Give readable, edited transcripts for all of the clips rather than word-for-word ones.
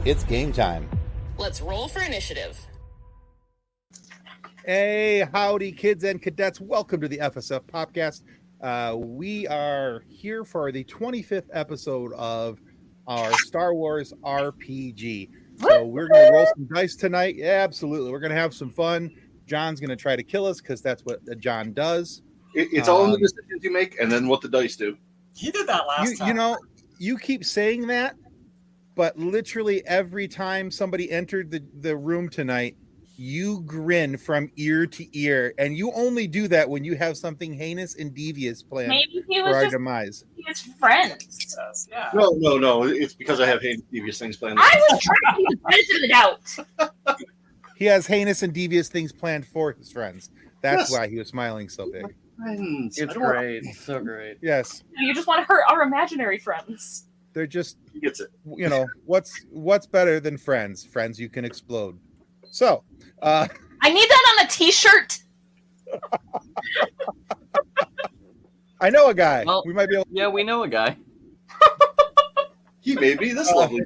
It's game time. Let's roll for initiative. Hey, howdy, kids and cadets. Welcome to the FSF Popcast. We are here for the 25th episode of our Star Wars RPG. So we're going to roll some dice tonight. Yeah, absolutely. We're going to have some fun. John's going to try to kill us because that's what John does. It's all in the decisions you make and then what the dice do. He did that last time. You know, you keep saying that, but literally every time somebody entered the room tonight, you grin from ear to ear, and you only do that when you have something heinous and devious planned for our demise. His friends. Yeah. No. It's because I have heinous devious things planned. I was trying to give the benefit of the doubt. He has heinous and devious things planned for his friends. That's why he was smiling so big. Friends. It's great. So great. Yes. You just want to hurt our imaginary friends. They're just, He gets it. you know, what's better than friends? Friends you can explode. So, I need that on a t-shirt. I know a guy. Well, we might be able. Yeah, we know a guy. He may be this lovely.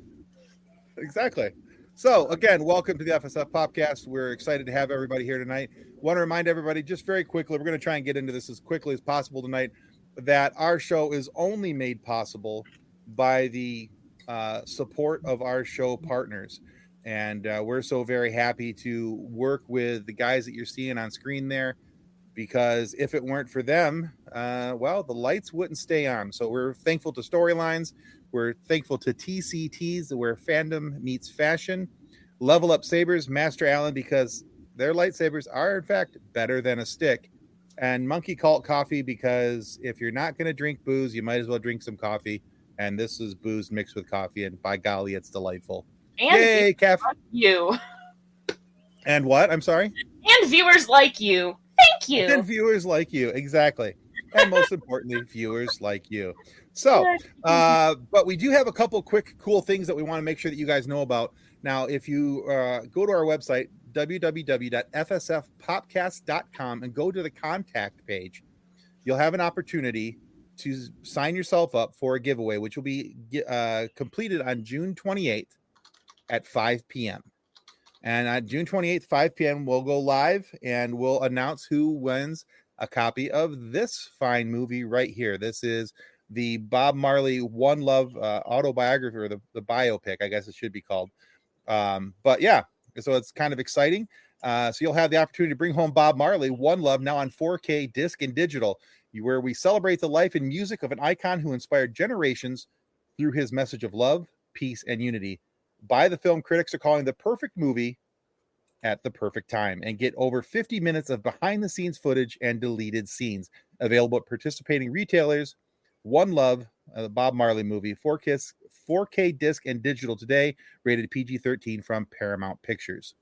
Exactly. So again, welcome to the FSF Popcast. We're excited to have everybody here tonight. Want to remind everybody just very quickly, we're going to try and get into this as quickly as possible tonight, that our show is only made possible by the support of our show partners. And we're so very happy to work with the guys that you're seeing on screen there, because if it weren't for them, well, the lights wouldn't stay on. So we're thankful to Storylines. We're thankful to TCTs, where fandom meets fashion. Level Up Sabers, Master Allen, because their lightsabers are, in fact, better than a stick. And Monkey Cult Coffee, because if you're not going to drink booze, you might as well drink some coffee. And this is booze mixed with coffee, and by golly, it's delightful. And Yay, viewers like you. And what? I'm sorry? And viewers like you. Thank you. And viewers like you, exactly. And most importantly, viewers like you. So, but we do have a couple quick, cool things that we want to make sure that you guys know about. Now, if you go to our website, www.fsfpopcast.com, and go to the contact page, you'll have an opportunity to sign yourself up for a giveaway, which will be completed on June 28th at 5 p.m. And on June 28th, 5 p.m., we'll go live and we'll announce who wins a copy of this fine movie right here. This is the Bob Marley One Love autobiography, or the biopic, I guess it should be called. But yeah, so it's kind of exciting. So you'll have the opportunity to bring home Bob Marley One Love, now on 4K disc and digital, where we celebrate the life and music of an icon who inspired generations through his message of love, peace, and unity. By the film critics are calling the perfect movie at the perfect time, and get over 50 minutes of behind the scenes footage and deleted scenes available at participating retailers. One Love, the Bob Marley movie, 4K disc and digital today, rated PG-13 from Paramount Pictures.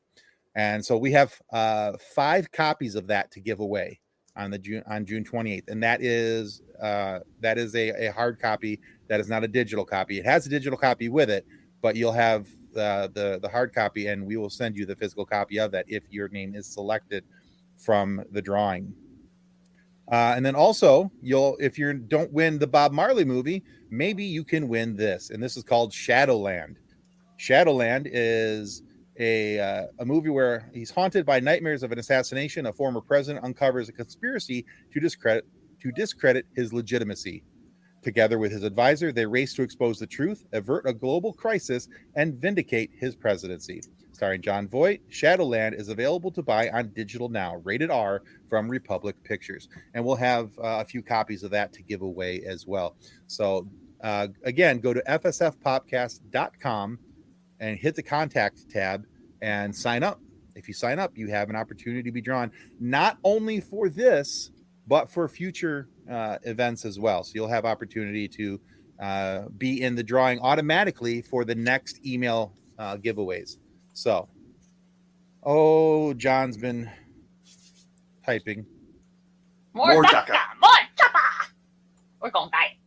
And so we have 5 copies of that to give away on June 28th, and that is a hard copy. That is not a digital copy. It has a digital copy with it, but you'll have the hard copy, and we will send you the physical copy of that if your name is selected from the drawing. And then also, if you don't win the Bob Marley movie, maybe you can win this, and this is called Shadowland. Shadowland is a movie where he's haunted by nightmares of an assassination. A former president uncovers a conspiracy to discredit his legitimacy. Together with his advisor, they race to expose the truth, avert a global crisis, and vindicate his presidency. Starring Jon Voight, Shadowland is available to buy on digital now, rated R, from Republic Pictures. And we'll have a few copies of that to give away as well. So again, go to fsfpopcast.com and hit the contact tab and sign up. If you sign up, you have an opportunity to be drawn, not only for this, but for future events as well. So you'll have opportunity to be in the drawing automatically for the next email giveaways. So, John's been typing. More Chaka. More chopper. We're going to die.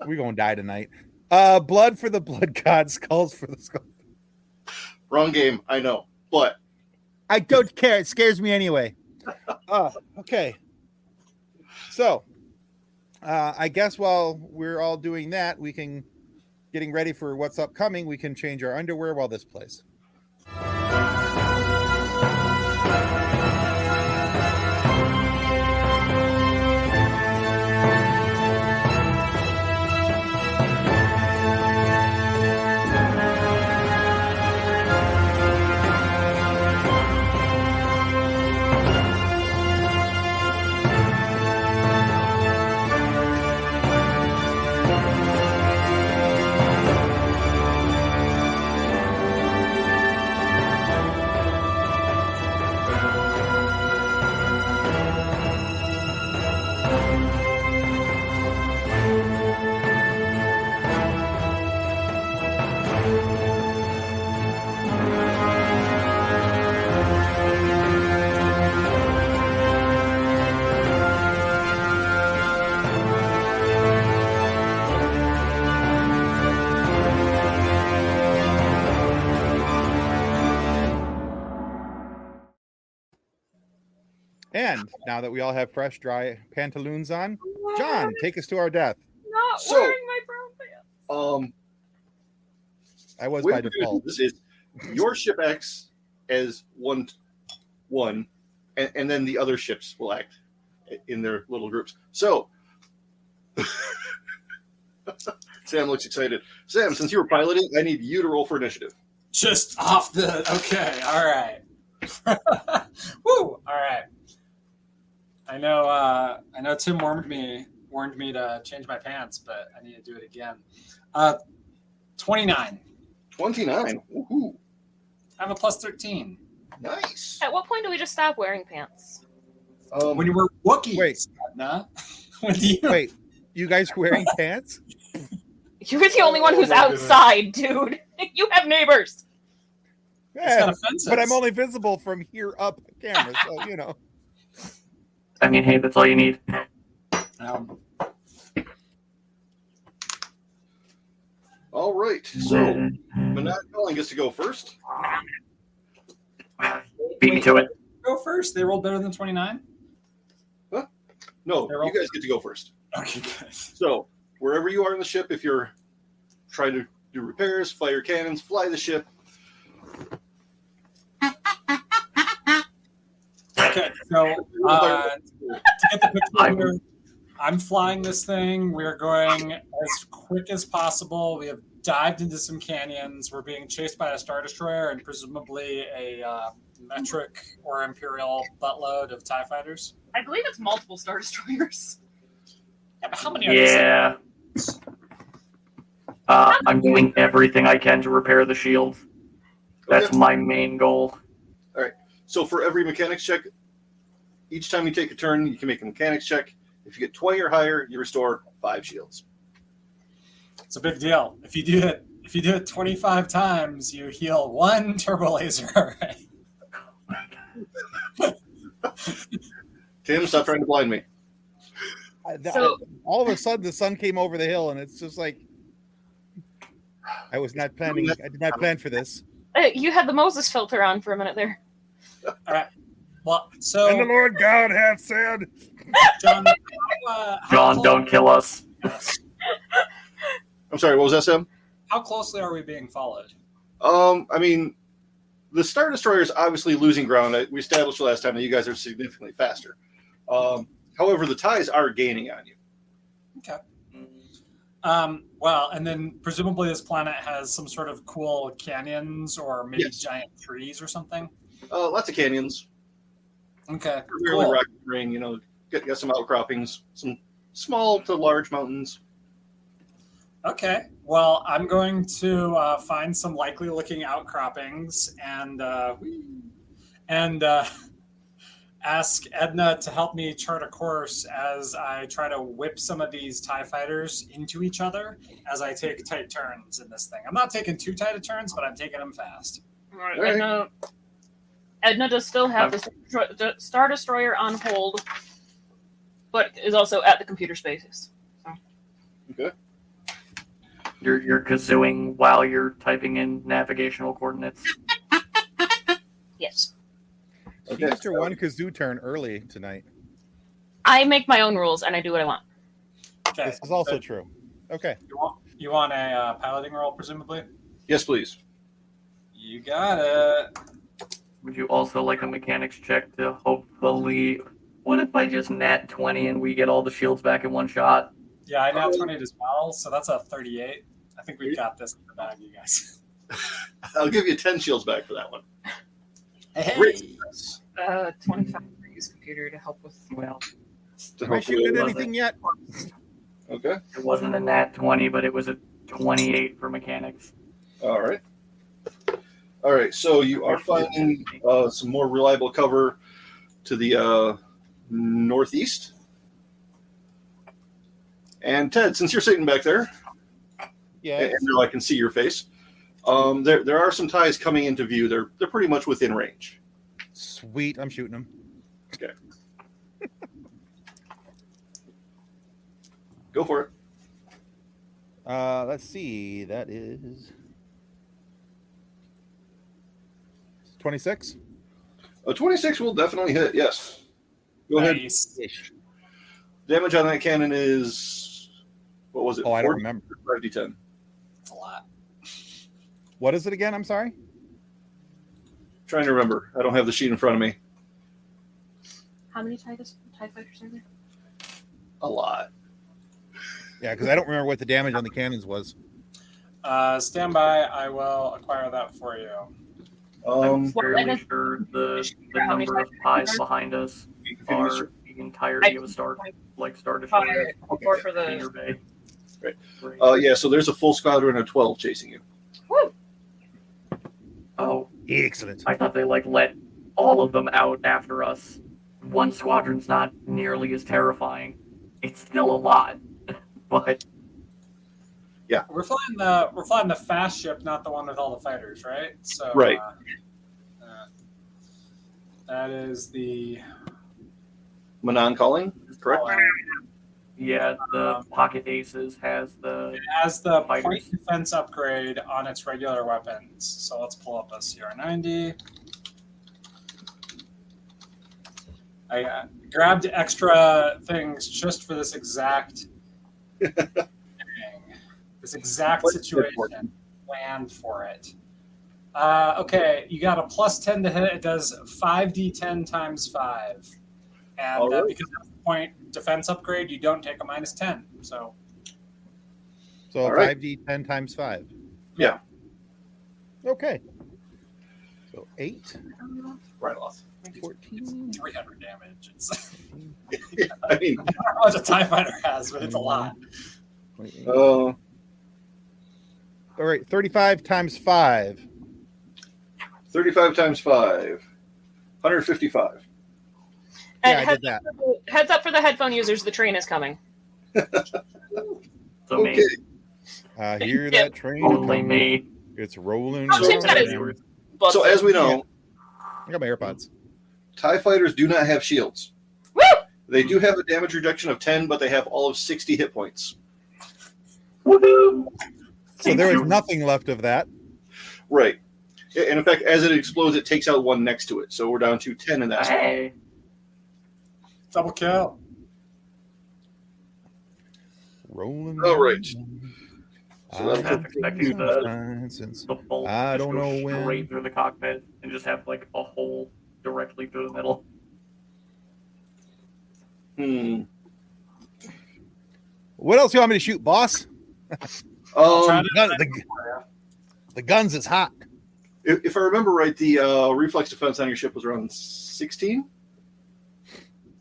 We're going to die tonight. Blood for the blood god, skulls for the skull. Wrong game, I know, but I don't care. It scares me anyway. Okay. So, I guess while we're all doing that, we can getting ready for what's upcoming, we can change our underwear while this plays. And now that we all have fresh, dry pantaloons on, John, take us to our death. Not So- wearing my brown pants. I was Way by we're gonna do default. this is your ship acts as one, and then the other ships will act in their little groups. So, Sam looks excited. Sam, since you were piloting, I need you to roll for initiative. Just off the. Okay, all right. Woo! All right. I know. Tim warned me to change my pants, but I need to do it again. 29. 29. Woohoo! I have a plus 13. Nice. At what point do we just stop wearing pants? When you were Wookiees, Wait. Edna. With you. Wait, you guys wearing pants? You're the only one Oh who's my goodness. outside, dude. You have neighbors. It's Yeah, not offensive. but I'm only visible from here up camera, so you know. I mean, hey, that's all you need. All right. So, Manat Cullen gets to go first. Beat me to it. Go first. They rolled better than 29. No, They're all- you guys get to go first. Okay, good. So, wherever you are in the ship, if you're trying to do repairs, fire cannons, fly the ship. Okay, so to get the picture here, I'm flying this thing. We're going as quick as possible. We have dived into some canyons. We're being chased by a Star Destroyer and presumably a metric or Imperial buttload of TIE fighters. I believe it's multiple Star Destroyers. Yeah, but how many are there? Yeah. I'm doing everything I can to repair the shield. That's Okay. my main goal. So for every mechanics check, each time you take a turn, you can make a mechanics check. If you get 20 or higher, you restore 5 shields. It's a big deal. If you do it 25 times, you heal 1 turbo laser array. Tim, stop trying to blind me. So- All of a sudden, the sun came over the hill, and it's just like I was not planning. I did not plan for this. You had the Moses filter on for a minute there. All right. Well, so And the Lord God hath said, John, how John, close- don't kill us. I'm sorry, what was that, Sam? How closely are we being followed? I mean, the Star Destroyer is obviously losing ground. We established last time that you guys are significantly faster. However, the TIEs are gaining on you. Okay. Well, and then presumably this planet has some sort of cool canyons or maybe Yes. giant trees or something. Lots of canyons, Okay, primarily cool. rock ring. You know, got some outcroppings, some small to large mountains. Okay. Well, I'm going to find some likely-looking outcroppings and ask Edna to help me chart a course as I try to whip some of these TIE fighters into each other as I take tight turns in this thing. I'm not taking too tight of turns, but I'm taking them fast. Right. Edna does still have the Star Destroyer on hold, but is also at the computer spaces. Okay. You're kazooing while you're typing in navigational coordinates. Yes. she used her one kazoo turn early tonight. I make my own rules and I do what I want. Okay. This is also true. Okay. You want a piloting roll, presumably? Yes, please. You got it. Would you also like a mechanics check to hopefully... What if I just nat 20 and we get all the shields back in one shot? Yeah, I nat 20 as well, so that's a 38. I think we've got this in the bag, you guys. I'll give you 10 shields back for that one. Hey! Great success. 25 for use computer to help with. Well, Am I shooting at was anything yet? Okay. it wasn't a nat 20, but it was a 28 for mechanics. All right. All right. So you are finding some more reliable cover to the northeast. And Ted, since you're sitting back there, Yeah. and now I can see your face, there are some ties coming into view. They're pretty much within range. Sweet. I'm shooting them. Okay. Go for it. Let's see. That is 26. A 26 will definitely hit. Yes. Go ahead. Nice. Damage on that cannon is, what was it? Oh, I don't 40 remember. or 5d10. That's a lot. What is it again? I'm sorry. Trying to remember. I don't have the sheet in front of me. How many TIE fighters are there? A lot. Yeah, because I don't remember what the damage on the cannons was. Stand by. I will acquire that for you. I'm Well, fairly and sure the how many number of ties pies behind us Can you are start- the entirety of a star destroyer. Four for Senior the. bay. Right. Yeah, so there's a full squadron of 12 chasing you. Woo! Oh, Excellent. I thought they let all of them out after us. One squadron's not nearly as terrifying. It's still a lot, but We're flying the fast ship, not the one with all the fighters, right? So Right. That is the Manon calling, correct? yeah, the Pocket Aces has the It has the Fighters. point defense upgrade on its regular weapons. So let's pull up a CR90. I grabbed extra things just for this exact thing. This exact What's situation. Planned for it. Okay, you got a +10 to hit. It does 5d10 times 5. And All right. because of the point defense upgrade, you don't take a -10. So So All right. 5d10 times 5. Yeah. Okay. So 8, Right off. 14. 300 damage. It's, I mean, I don't know how much a TIE fighter has, but it's a lot. 28. uh, All right, 35 times 5. 35 times 5, 155. Yeah, And I did that. heads up for the headphone users, the train is coming. so Okay. me. I hear Yeah. that train. Only me. It's rolling. Oh, Tim said it's rolling. So as we know, I got my AirPods. TIE fighters do not have shields. Woo! They do have a damage reduction of 10, but they have all of 60 hit points. Woohoo! So there is nothing left of that. Right. And in fact, as it explodes, it takes out one next to it. So we're down to 10 in that spot. Hey, Double kill. Rolling. All right. I that's have expecting been since the bolt I just don't go know when. straight through the cockpit and just have like a hole directly through the middle. What else you want me to shoot, boss? I'll try Um, The guns is hot. if I remember right, the reflex defense on your ship was around 16,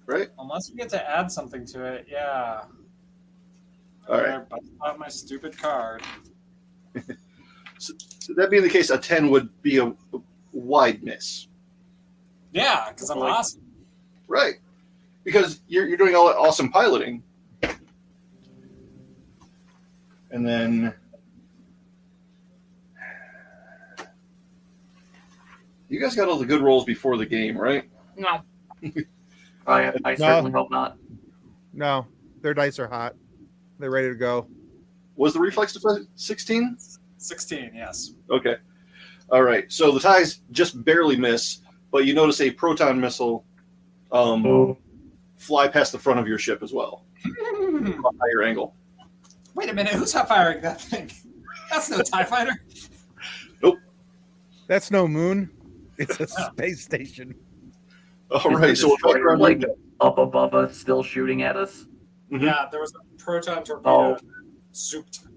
right? Unless we get to add something to it, yeah. All right. I bust out my stupid card. So that being the case, a 10 would be a wide miss. Yeah, because I'm awesome. Right. Because you're doing all that awesome piloting. And then you guys got all the good rolls before the game, right? No. I certainly hope not. No, their dice are hot. They're ready to go. Was the reflex defense 16? 16, yes. Okay. All right. So the ties just barely miss, but you notice a proton missile fly past the front of your ship as well. From a higher angle. Wait a minute, who's hot firing that thing? That's no TIE fighter. That's no moon. It's a space station. All right, so we're back Destroyer, around like up above us, still shooting at us. Mhm. Yeah, there was a proton torpedo. Oh. And zooped.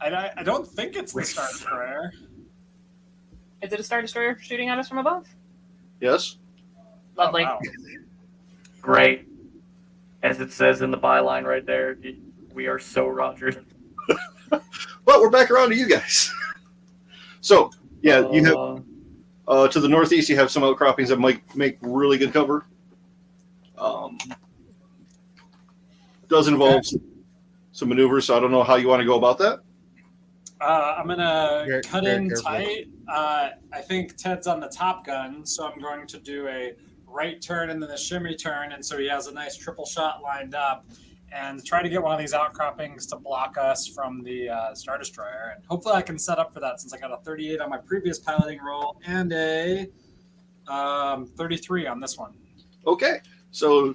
I don't think it's the Star Destroyer. Is it a Star Destroyer shooting at us from above? Yes. Lovely. Oh, wow. Great. As it says in the byline right there, we are so Roger. But we're back around to you guys. So, yeah, you have to the northeast, you have some outcroppings that might make really good cover. Does involve some maneuvers, so I don't know how you want to go about that. I'm gonna Very- cut very in careful. tight. I think Ted's on the top gun, so I'm going to do a right turn and then a shimmy turn, and so he has a nice triple shot lined up, and try to get one of these outcroppings to block us from the Star Destroyer. And hopefully I can set up for that since I got a 38 on my previous piloting roll and a 33 on this one. Okay. So,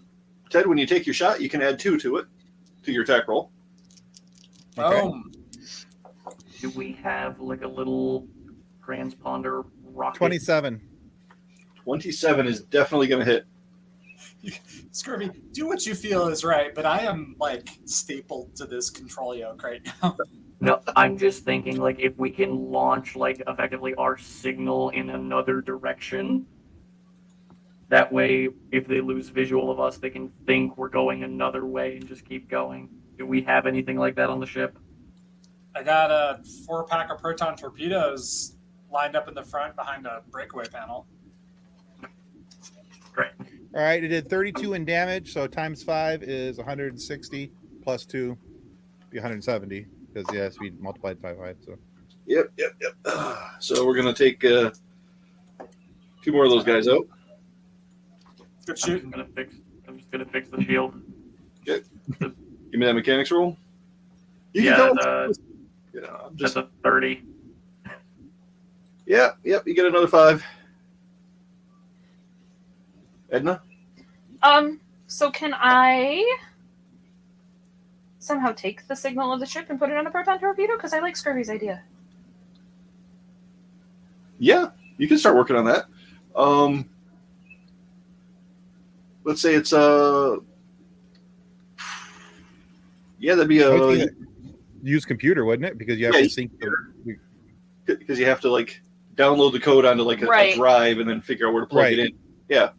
Ted, when you take your shot, you can add 2 to it, to your attack roll. Okay. Boom. Do we have like a little transponder rocket? 27. 27 is definitely going to hit. Scurvy, do what you feel is right, but I am like stapled to this control yoke right now. No, I'm just thinking like if we can launch like effectively our signal in another direction. That way, if they lose visual of us, they can think we're going another way and just keep going. Do we have anything like that on the ship? I got a 4-pack of proton torpedoes lined up in the front behind a breakaway panel. Great. All right, it did 32 in damage, so times 5 is 160 plus 2 be 170 because yes, we multiplied by 5. So Yep. So we're going to take 2 more of those guys out. Good I'm shoot. just gonna fix the shield. Give me that mechanics roll. You Yeah, can tell I'm That's just a 30. Yep. You get another 5. Edna. So can I somehow take the signal of the ship and put it on a proton torpedo? Because I like Scurvy's idea. Yeah, you can start working on that. Let's say it's that'd be I would think use computer, wouldn't it? Because you have Yeah, to sync the because you have to like download the code onto like a Right. drive and then figure out where to plug it Right. in. Yeah.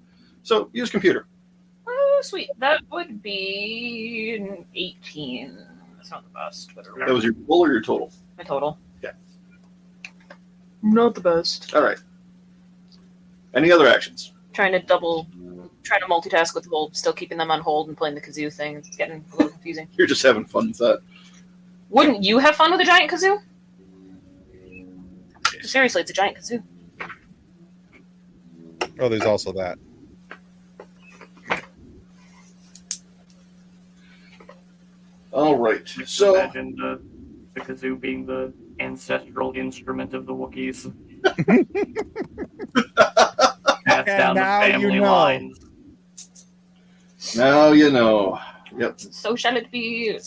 So use computer. Oh, sweet. That would be an 18. That's not the best, but That was your full or your total? my total. Yeah. Not the best. All right. Any other actions? Trying to multitask with the whole still keeping them on hold and playing the kazoo thing. It's getting a little confusing. You're just having fun with that. Wouldn't you have fun with a giant kazoo? Seriously, it's a giant kazoo. Oh, there's also that. All right. Just So imagine the kazoo being the ancestral instrument of the Wookiees. Passed And down the now you family know. lines. now you know. Yep. So shall it be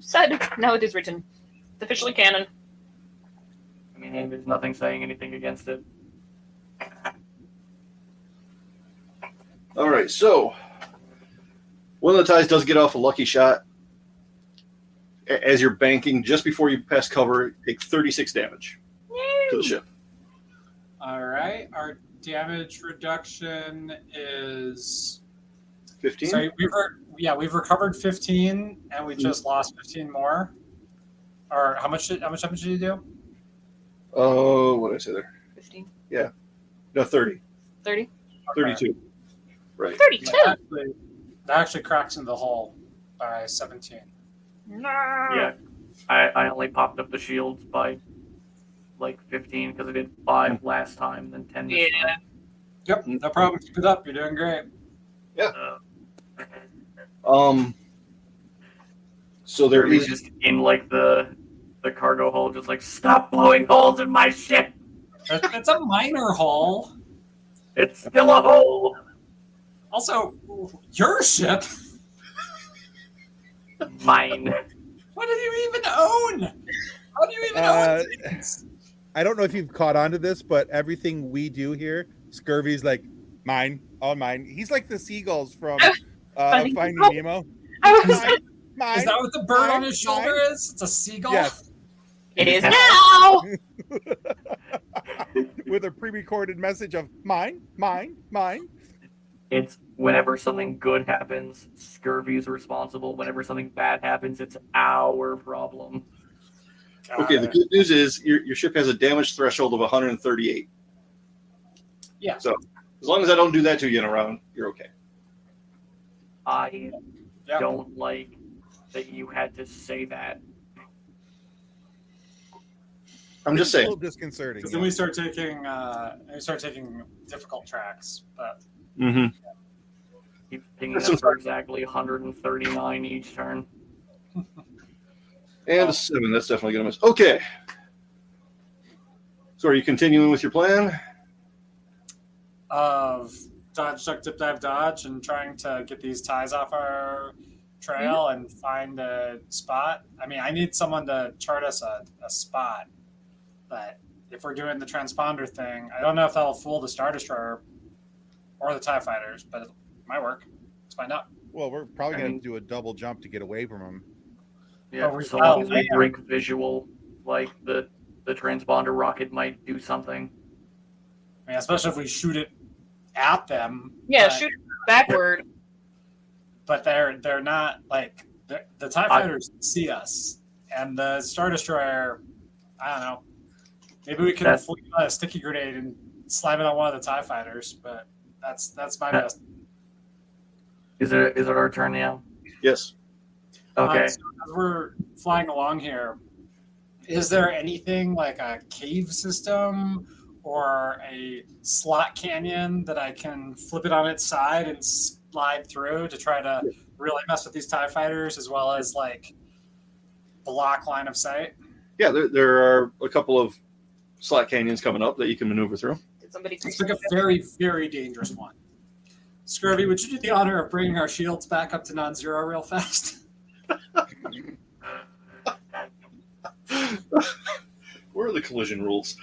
said. Now it is written. It's officially canon. I mean, there's nothing saying anything against it. All right. So one of the ties does get off a lucky shot. As you're banking, just before you pass cover, take 36 damage to the ship. All right, our damage reduction is 15. so we've recovered 15 and we just lost 15 more. Or how much damage did you do? Oh, what did I say there? 15. No, 30. 30. 32. Right. 32. That actually cracks into the hull by 17. No. Yeah, I only popped up the shields by like 15 because I did 5 last time, then 10 this Yeah. time. Yep, no problem. Keep it up. You're doing great. So there He's is just in like the cargo hold, just like stop blowing holes in my ship. It's a minor hull. It's still a hole. Also, your ship. Mine. What do you even own? How do you even own things? I don't know if you've caught on to this, but everything we do here, Scurvy's like, mine, all mine. He's like the seagulls from Funny. Finding Nemo. I was Mine, mine, Is that what the bird on mine, his shoulder is? It's a seagull? Yes. It is now. With a pre-recorded message of mine, mine, mine. It's whenever something good happens, Scurvy is responsible. Whenever something bad happens, it's our problem. Okay, the good news is your ship has a damage threshold of 138. Yeah. So as long as I don't do that to you in a round, you're okay. I Yeah. don't like that you had to say that. I'm just A saying. little disconcerting. Because then we start taking difficult tracks. But Mm-hmm. Keep pinging That's us for some- exactly 139 each turn. And a 7. That's definitely going to miss. Okay. So are you continuing with your plan? of dodge, duck, dip, dive, dodge, and trying to get these ties off our trail and find a spot. I mean, I need someone to chart us a spot. But if we're doing the transponder thing, I don't know if that'll fool the Star Destroyer or the TIE fighters, but it might work. Let's find out. Well, we're probably I going mean- to do a double jump to get away from him. Yeah, But we- so long as we yeah. break visual, like the transponder rocket might do something. I mean, especially if we shoot it at them. Yeah, but, shoot it backward. But they're not like the TIE fighters see us, and the Star Destroyer. I don't know. Maybe we can That's- fling a sticky grenade and slam it on one of the TIE fighters, but that's my best. Is it our turn now? Yes. Okay. So as we're flying along here, is there anything like a cave system or a slot canyon that I can flip it on its side and slide through to try to really mess with these TIE fighters as well as like block line of sight? Yeah, there are a couple of slot canyons coming up that you can maneuver through. Did somebody It's like a very, very dangerous one. Scurvy, would you do the honor of bringing our shields back up to non-zero real fast? Where are the collision rules?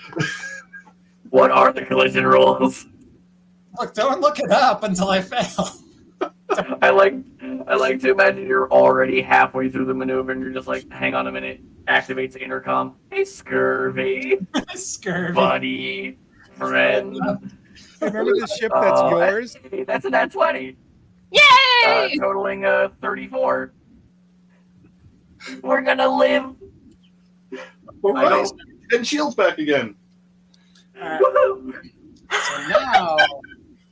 What are the collision rules? Look, don't look it up until I fail. I like to imagine you're already halfway through the maneuver and you're just like, hang on a minute, activates the intercom. Hey, Scurvy, Scurvy. buddy, friend. Remember the ship that's Oh, yours? Hey, that's a nat 20. Yay! Totaling 34. We're gonna live. Oh, I nice. And shields back again. All right. Woohoo. So now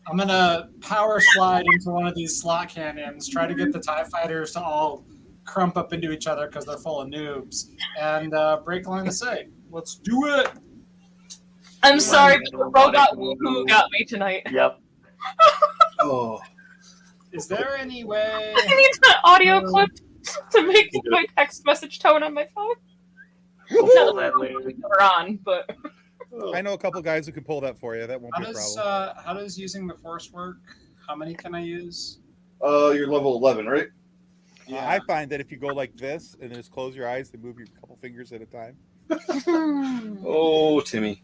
I'm gonna power slide into one of these slot canyons, try to get the TIE fighters to all crump up into each other because they're full of noobs, and break line of sight. Let's do it. I'm sorry, but the robot woohoo got me tonight. Yep. Oh. Is there any way? I need that audio clip to make my text message tone on my phone. We'll pull that later. We're on, but I know a couple guys who can pull that for you. That won't How be a does problem. how does using the Force work? How many can I use? You're level 11, right? I find that if you go like this and just close your eyes and move your couple fingers at a time, Oh, Timmy.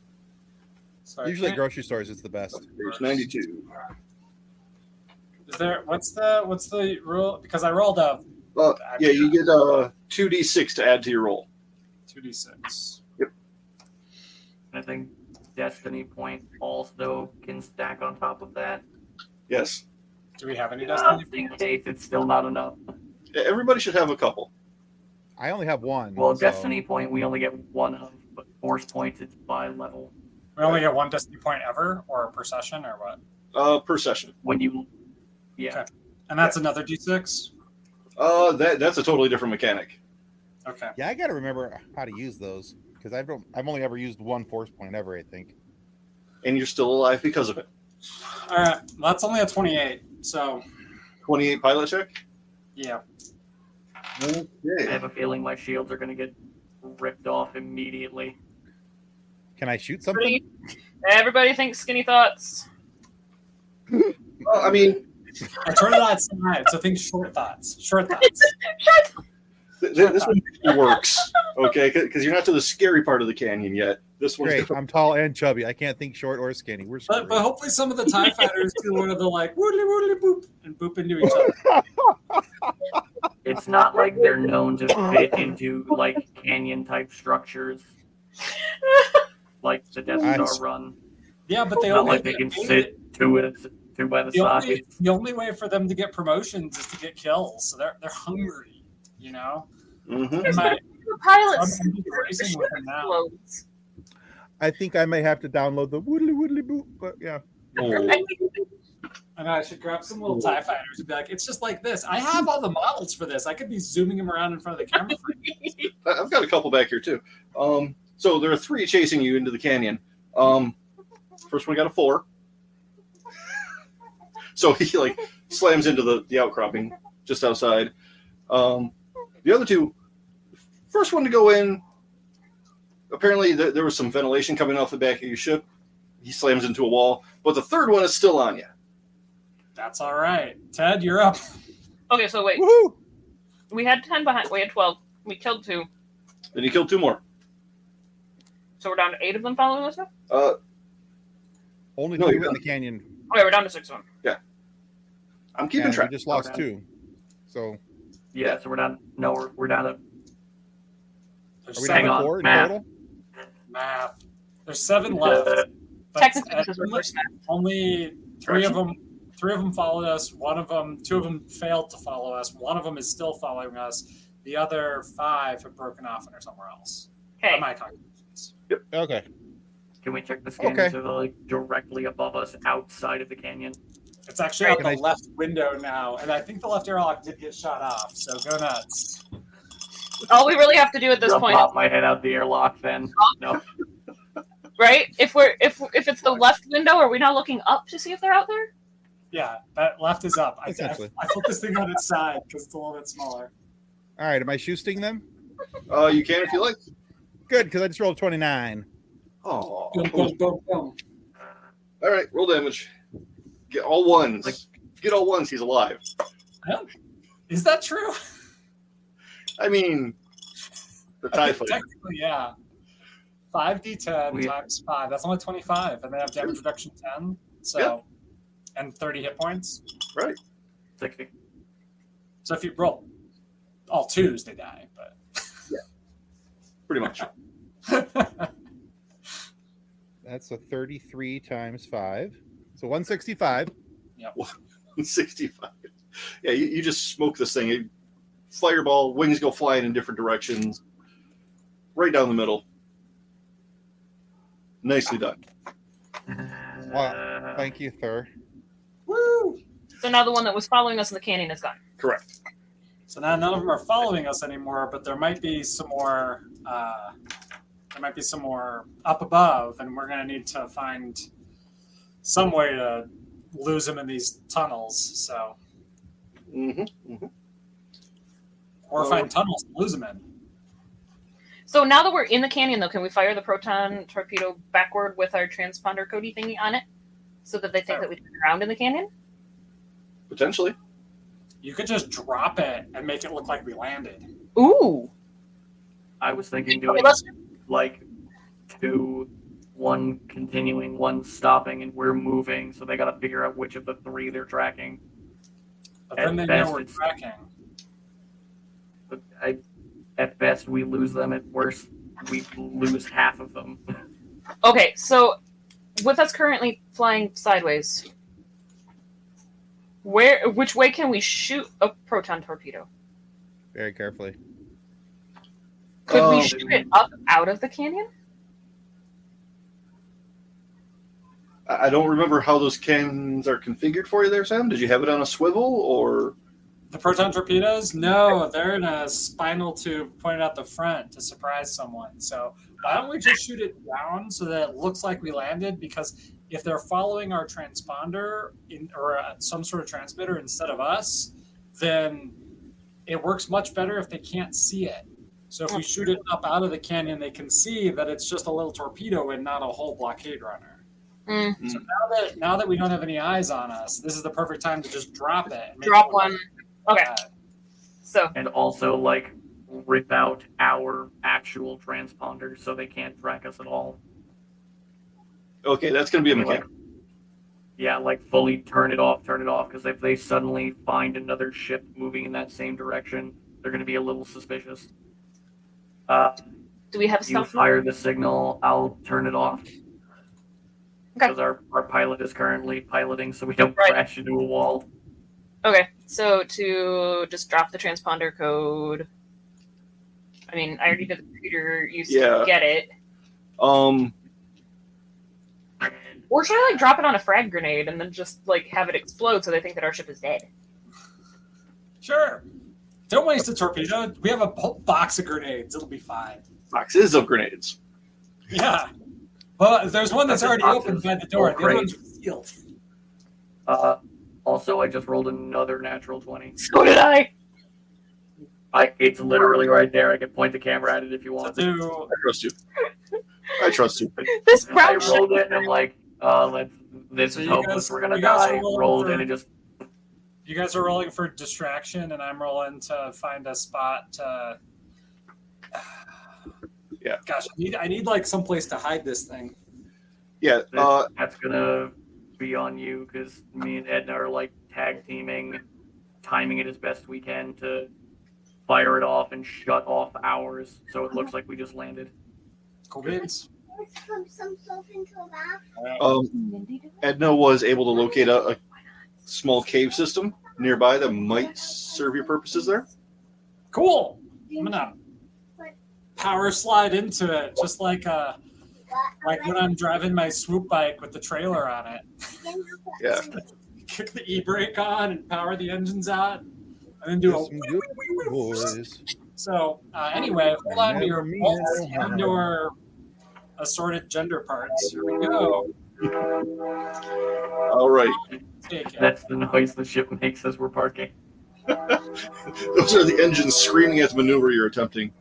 Sorry, usually at can't- grocery stores it's the best. Page 92. Is there what's the rule? Because I rolled a Yeah, you get 2d6 to add to your roll. 2d6. I think Destiny Point also can stack on top of that. Yes. Do we have any destiny? Just in case it's still not enough. Everybody should have a couple. I only have one. Well, so- Destiny Point we only get one of, but Force Points it's by level. We only get one destiny point ever, or per session, or what? Per session. When you, yeah, Okay. And that's another d6. That's a totally different mechanic. Okay. Yeah, I got to remember how to use those because I've only ever used one force point ever. I think. And you're still alive because of it. All right. Well, that's only a 28. So 28 pilot check. yeah. I Okay. have a feeling my shields are gonna get ripped off immediately. Can I shoot something? everybody thinks skinny thoughts. I mean, I turned it outside, so think short thoughts. Short thoughts. This one works, okay? Because you're not to the scary part of the canyon yet. This one's Great. I'm tall and chubby. I can't think short or skinny. We're screwed. But hopefully some of the TIE fighters do one of the like woodly woodly boop and boop into each other. It's not like they're known to fit into like canyon type structures, like the Death Star run. Yeah, but they Not only like they can sit two by the side. the only way for them to get promotions is to get kills. So they're hungry, you know. Mm-hmm. And my- The pilots. I'm racing with them now. Explodes. I think I may have to download the woodly woodly boop, but yeah. I know I should grab some little TIE fighters and be like, it's just like this. I have all the models for this. I could be zooming them around in front of the camera for you. I've got a couple back here too. So there are 3 chasing you into the canyon. First one got a 4. So he like slams into the outcropping just outside. The other 2, first one to go in, apparently there was some ventilation coming off the back of your ship. He slams into a wall, but the 3rd one is still on you. That's all right. Ted, you're up. Okay, so wait. Woohoo! We had 10 behind. We had 12. We killed 2. Then you killed 2 more. So we're down to 8 of them following us now? Only No, 2 you're in done. the canyon. Okay, we're down to 6 of them. I'm keeping And track. we just lost Okay. 2. So Yeah, so we're down. No, we're down to. There's are we Hang down on, to 4 in math. total? math. There's 7 left. But Technically, this is our first map. only 3 of them. 3 of them followed us. 2 of them failed to follow us. 1 of them is still following us. The other 5 have broken off and are somewhere else. Okay. By my calculations. Okay. Can we check the scanner Okay. so they're like directly above us, outside of the canyon? It's actually out Can the I- left window now, and I think the left airlock did get shot off. So go nuts. All we really have to do at this I'll point, pop my head out the airlock then. No. right? If it's the left window, are we not looking up to see if they're out there? Yeah, that left is up. I Essentially. put this thing on its side because it's a little bit smaller. All right. Am I shooting them? You can if you like. Good, because I just rolled 29. Oh. Boom, boom, boom, boom. All right, roll damage. Get all 1s. Get all 1s. He's alive. Is that true? I mean, the TIE fighter. Technically, yeah. 5d10 We- times 5. That's only 25, and they have damage reduction 10. So, Yeah. and 30 hit points. Right. 60. So if you roll all 2s, they die. Pretty much. But That's a 33 times 5. So 165. 65. Yeah, you just smoke this thing. Fireball, wings go flying in different directions. Right down the middle. Nicely done. Wow. Thank you, sir. woo! So now the one that was following us in the canyon is gone. Correct. So now none of them are following us anymore, but there might be some more. There might be some more up above, and we're going to need to find some way to lose them in these tunnels. So, Mm-hmm. or find tunnels to lose them in. So now that we're in the canyon, though, can we fire the proton torpedo backward with our transponder Cody thingy on it, so that they think that we turn around in the canyon? Potentially. You could just drop it and make it look like we landed. Ooh. I was thinking Okay, doing let's. like 2, 1 continuing, 1 stopping, and we're moving, so they got to figure out which of the 3 they're tracking. But then they At know best, we're it's- tracking. But at best, we lose them. At worst, we lose half of them. Okay, so with us currently flying sideways, which way can we shoot a proton torpedo? Very carefully. Could we Oh. shoot it up out of the canyon? I don't remember how those cannons are configured for you there, Sam. Did you have it on a swivel or? The proton torpedoes? No, they're in a spinal tube pointed out the front to surprise someone. So why don't we just shoot it down so that it looks like we landed? Because if they're following our transponder or some sort of transmitter instead of us, then it works much better if they can't see it. So if we shoot it up out of the canyon, they can see that it's just a little torpedo and not a whole blockade runner. Mm, So now that we don't have any eyes on us, this is the perfect time to just drop it. And make drop it look one. Okay. bad. So And also, like, rip out our actual transponders so they can't track us at all. Okay, that's going to be a mechanic. Yeah, like fully turn it off, because if they suddenly find another ship moving in that same direction, they're going to be a little suspicious. Do we have You some? fire the signal, I'll turn it off. Because our pilot is currently piloting, so we don't crash into a wall. Okay, so to just drop the transponder code. I mean, I already did the computer used to get it. Or should I like drop it on a frag grenade and then just like have it explode so they think that our ship is dead? Sure. Don't waste a torpedo. We have a box of grenades. It'll be fine. Boxes of grenades. Yeah. Well, there's one that's already opened by the door. The other one's sealed. Also, I just rolled another natural 20. So did I. It's literally right there. I can point the camera at it if you want. I trust you. I trust you. This I brown rolled it and I'm like, this is hopeless. We're gonna die. Rolled and it just. You guys are rolling for distraction, and I'm rolling to find a spot to. Yeah. Gosh, I need like someplace to hide this thing. Yeah. That's gonna be on you because me and Edna are like tag teaming, timing it as best we can to fire it off and shut off ours, so it looks like we just landed. Cool beans. Edna was able to locate a small cave system nearby that might serve your purposes there. Cool. I'm gonna power slide into it, just like when I'm driving my swoop bike with the trailer on it. Yeah. Kick the e-brake on and power the engines out, and then do a boys. So anyway, hold on to your bolts and your assorted gender parts. Here we go. All right. That's the noise the ship makes as we're parking. Those are the engines screaming at the maneuver you're attempting.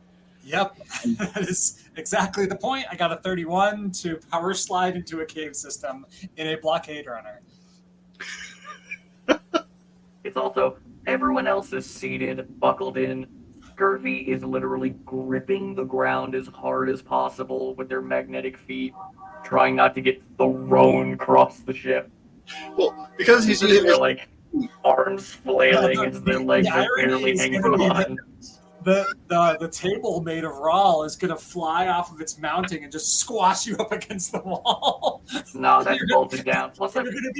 Yep, that is exactly the point. I got a 31 to power slide into a cave system in a blockade runner. It's also, everyone else is seated, buckled in. Scurvy is literally gripping the ground as hard as possible with their magnetic feet, trying not to get thrown across the ship. Well, because he's They're like arms flailing and their legs are barely hanging on. The table made of raw is going to fly off of its mounting and just squash you up against the wall. No, that's bolted down. Plus,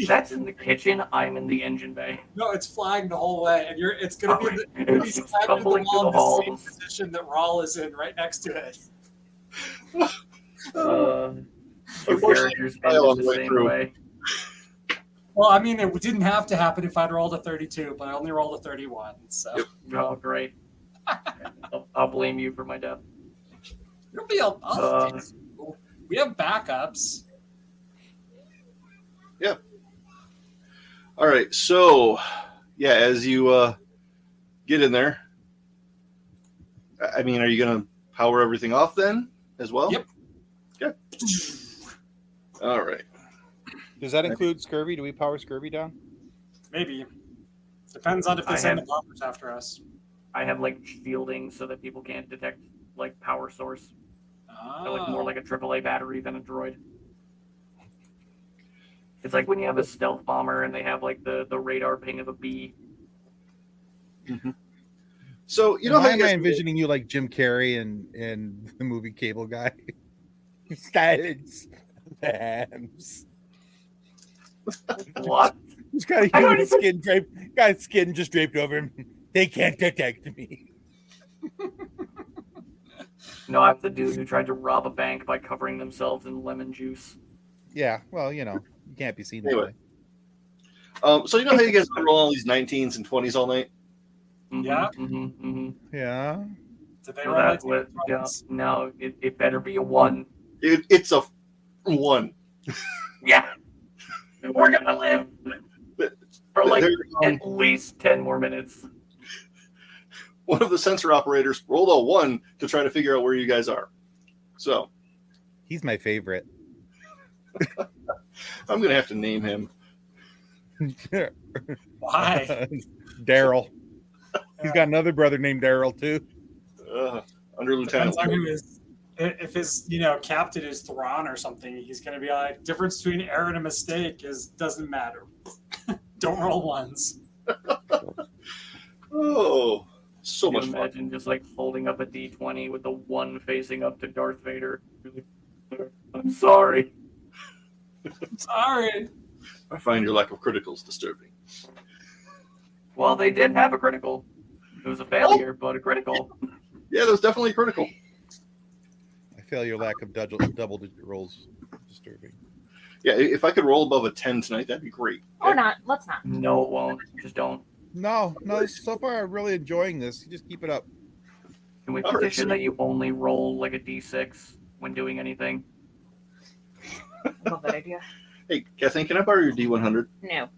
that's in the kitchen. I'm in the engine bay. No, it's flying the whole way, and it's going to be It's tumbling to the in the halls. same position that Rawl is in, right next to it. Two characters ended the same way. Well, I mean, it didn't have to happen if I'd rolled a 32, but I only rolled a 31. So. Yep. Oh, great. I'll blame you for my death. It'll be we have backups. Yeah. All right. So, yeah, as you get in there, I mean, are you going to power everything off then as well? Yep. Okay. All right. Does that include scurvy? Do we power scurvy down? Maybe. Depends on if they send the bombers after us. I have like shielding so that people can't detect like power source. I like more like a AAA battery than a droid. It's like when you have a stealth bomber and they have like the radar ping of a bee. Mm-hmm. So you know how how you am I guys envisioning you like Jim Carrey and the movie Cable Guy? Silence. Lambs. What? He's got a human skin draped. Got his skin just draped over him. They can't detect me. No, I'm the dude who tried to rob a bank by covering themselves in lemon juice. Yeah, well, you know, you can't be seen Anyway. that way. So you know how you guys roll all these 19s and 20s all night? Yeah. Yeah. Did they So roll that's like what, no, it better be a 1. It's a 1. Yeah. We're going to live for like at least 10 more minutes. One of the sensor operators rolled a 1 to try to figure out where you guys are. So he's my favorite. I'm going to have to name him. Why? Daryl. He's got another brother named Daryl too. Under Lieutenant. Depends on who is. If his captain is Thrawn or something, he's going to be like, difference between error and a mistake doesn't matter. Don't roll ones. Oh, so Can you much fun. imagine just like holding up a D20 with the one facing up to Darth Vader. I'm sorry. Sorry. I find your lack of criticals disturbing. Well, they did have a critical. It was a failure, but a critical. Yeah, that was definitely critical. I feel your lack of double-digit rolls disturbing. Yeah, if I could roll above a 10 tonight, that'd be great. Or not. Let's not. No, it won't. Just don't. No. So far I'm really enjoying this. You just keep it up. Can we All right, petition so- that you only roll like a D6 when doing anything? Love that idea. Hey, Kathleen, can I borrow your D100? No.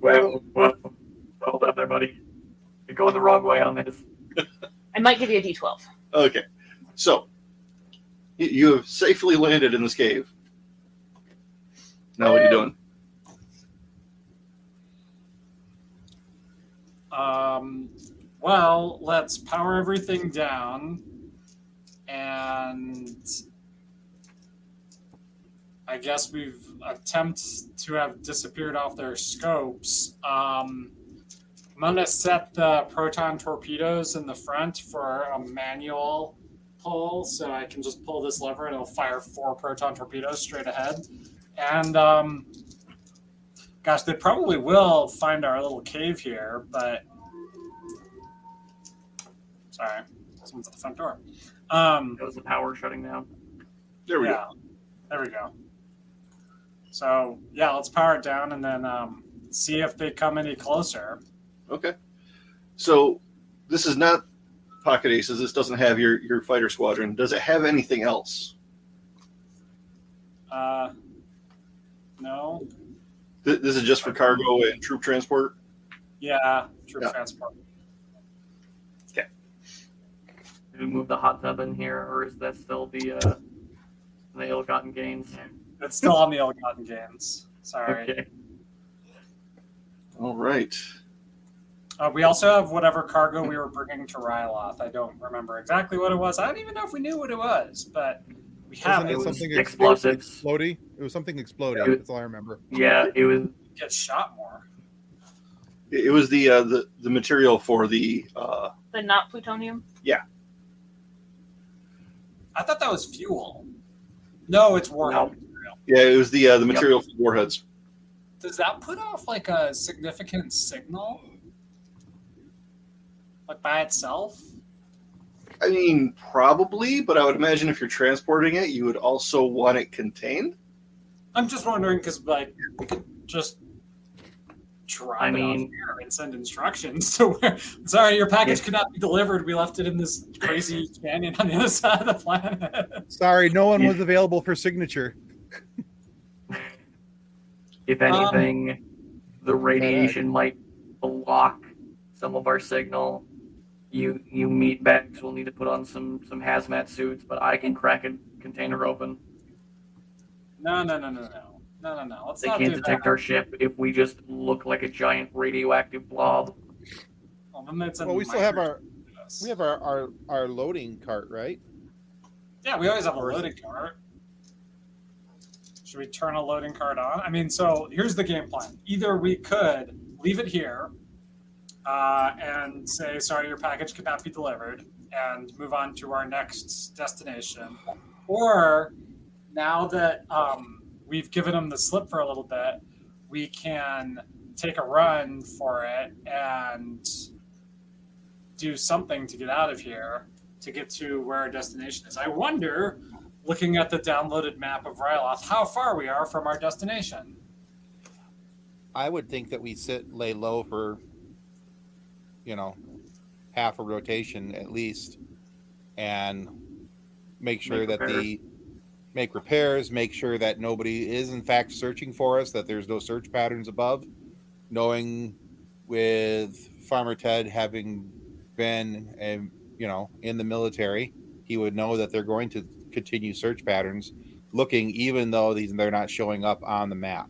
Well, hold up there, buddy. You're going the wrong way on this. I might give you a D12. Okay. So, you have safely landed in this cave. Now what are you doing? Well, let's power everything down, and I guess we've attempted to have disappeared off their scopes. I'm gonna set the proton torpedoes in the front for a manual pull, so I can just pull this lever and it'll fire 4 proton torpedoes straight ahead. And gosh, they probably will find our little cave here, but sorry, someone's at the front door. That was the power shutting down. There we Yeah, there we go. So yeah, let's power it down and then see if they come any closer. go. Okay. So, this is not Pocket Aces. This doesn't have your fighter squadron. Does it have anything else? No. This is just for cargo and troop transport? Yeah, troop Yeah. transport. Did we move the hot tub in here, or is that still the ill-gotten gains? It's still on the ill-gotten gains. Sorry. Okay. All right. We also have whatever cargo we were bringing to Ryloth. I don't remember exactly what it was. I don't even know if we knew what it was, but we have Wasn't it. it was something explosives. exploding? It was something exploding. Yeah. That's all I remember. Yeah, it was. Get shot more. It was the material for the The not plutonium? I thought that was fuel. No, it's warhead No. material. yeah, it was the material for warheads. Does that put off like a significant signal? Like by itself? I mean, probably, but I would imagine if you're transporting it, you would also want it contained. I'm just wondering because like we could just drive I it mean- off here and send instructions. So sorry, your package could not be delivered. We left it in this crazy canyon on the other side of the planet. Sorry, no one Yeah. was available for signature. If anything, the radiation might block some of our signal. You meat bags will need to put on some hazmat suits, but I can crack a container open. No. Let's They not can't do detect that. our ship if we just look like a giant radioactive blob. Well, then it's a Well, we still have micro- we have our loading cart, right? Yeah, we always have a loading cart. Should we turn a loading cart on? I mean, so here's the game plan. Either we could leave it here and say, sorry, your package could not be delivered, and move on to our next destination. Or now that we've given them the slip for a little bit, we can take a run for it and do something to get out of here to get to where our destination is. I wonder, looking at the downloaded map of Ryloth, how far we are from our destination. I would think that we lay low for, half a rotation at least, and make sure that make repairs, make sure that nobody is in fact searching for us, that there's no search patterns above. Knowing with Farmer Ted having been, in the military, he would know that they're going to continue search patterns, looking even though they're not showing up on the map,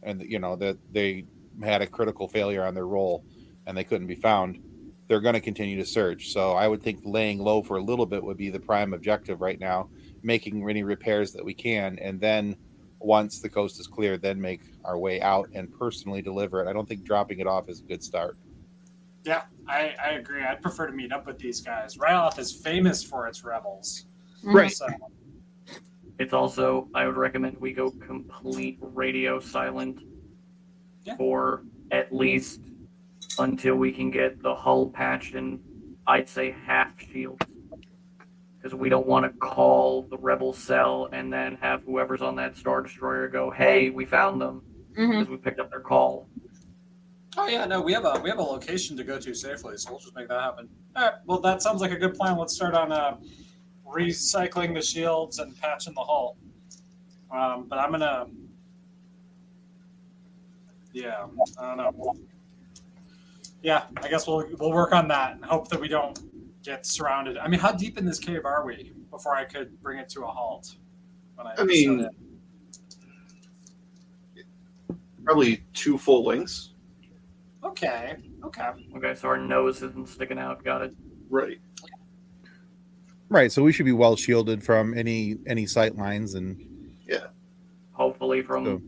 and that they had a critical failure on their roll and they couldn't be found. they're going to continue to search. So I would think laying low for a little bit would be the prime objective right now, making any repairs that we can, and then once the coast is clear, then make our way out and personally deliver it. I don't think dropping it off is a good start. Yeah, I agree. I'd prefer to meet up with these guys. Ryloth is famous for its rebels. Right. So, It's also, I would recommend we go complete radio silent Yeah. for at least until we can get the hull patched and I'd say half shields. Because we don't want to call the rebel cell and then have whoever's on that Star Destroyer go, hey, we found them. Because we picked up their call. oh yeah, no, we have a location to go to safely, so we'll just make that happen. All right, well that sounds like a good plan. Let's start on recycling the shields and patching the hull. But I'm gonna, yeah, I don't know. Yeah, I guess we'll work on that and hope that we don't get surrounded. I mean, how deep in this cave are we before I could bring it to a halt? When I mean, probably 2 full lengths. Okay. Okay, so our nose isn't sticking out. Got it. Right. Right. So we should be well shielded from any sight lines and Hopefully from So-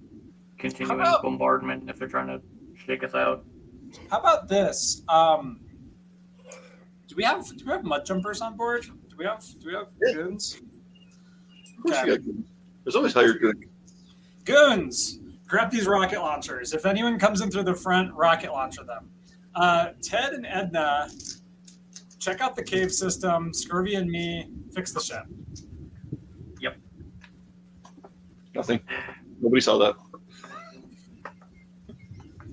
continuing How about- bombardment if they're trying to shake us out. How about this? Do we have mud jumpers on board? Do we have Yeah. goons? Of course Okay. you got good. There's always hired good. Goons! Grab these rocket launchers. If anyone comes in through the front, rocket launcher them. Ted and Edna, check out the cave system. Scurvy and me, fix the ship. Nothing. Nobody saw that.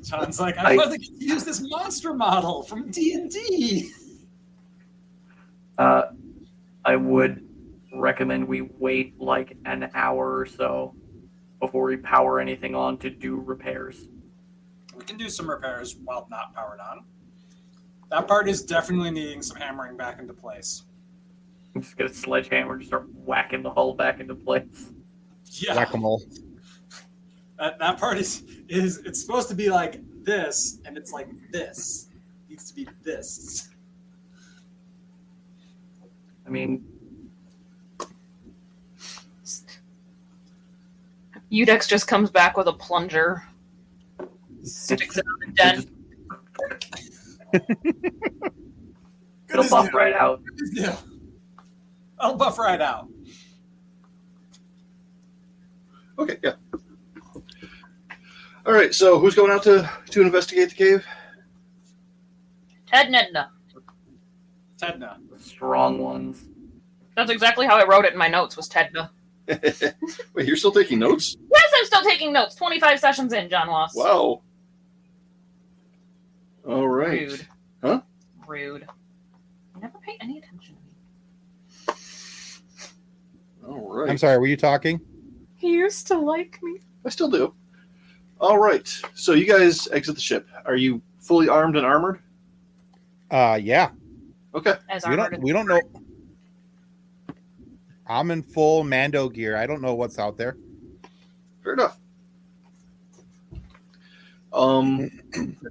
John's like, I thought they could use this monster model from D&D. I would recommend we wait like an hour or so before we power anything on to do repairs. We can do some repairs while not powered on. That part is definitely needing some hammering back into place. I'm just get a sledgehammer and start whacking the hull back into place. Yeah. whack-a-mole. That part is it's supposed to be like this, and it's like this. It needs to be this. I mean, Udex just comes back with a plunger, sticks it on the dent. it'll buff right out. Yeah. I'll buff right out. Okay, yeah. All right, so who's going out to investigate the cave? Ted and Edna. Tedna. Strong ones. That's exactly how I wrote it in my notes. Was Tedna. Wait, you're still taking notes? Yes, I'm still taking notes. 25 sessions in, John Loss. Wow. All right. Rude. Huh? Rude. You never pay any attention to me. All right. I'm sorry, were you talking? He used to like me. I still do. All right. So you guys exit the ship. Are you fully armed and armored? Yeah. Okay. As We don't know. I'm in full Mando gear. I don't know what's out there. Fair enough.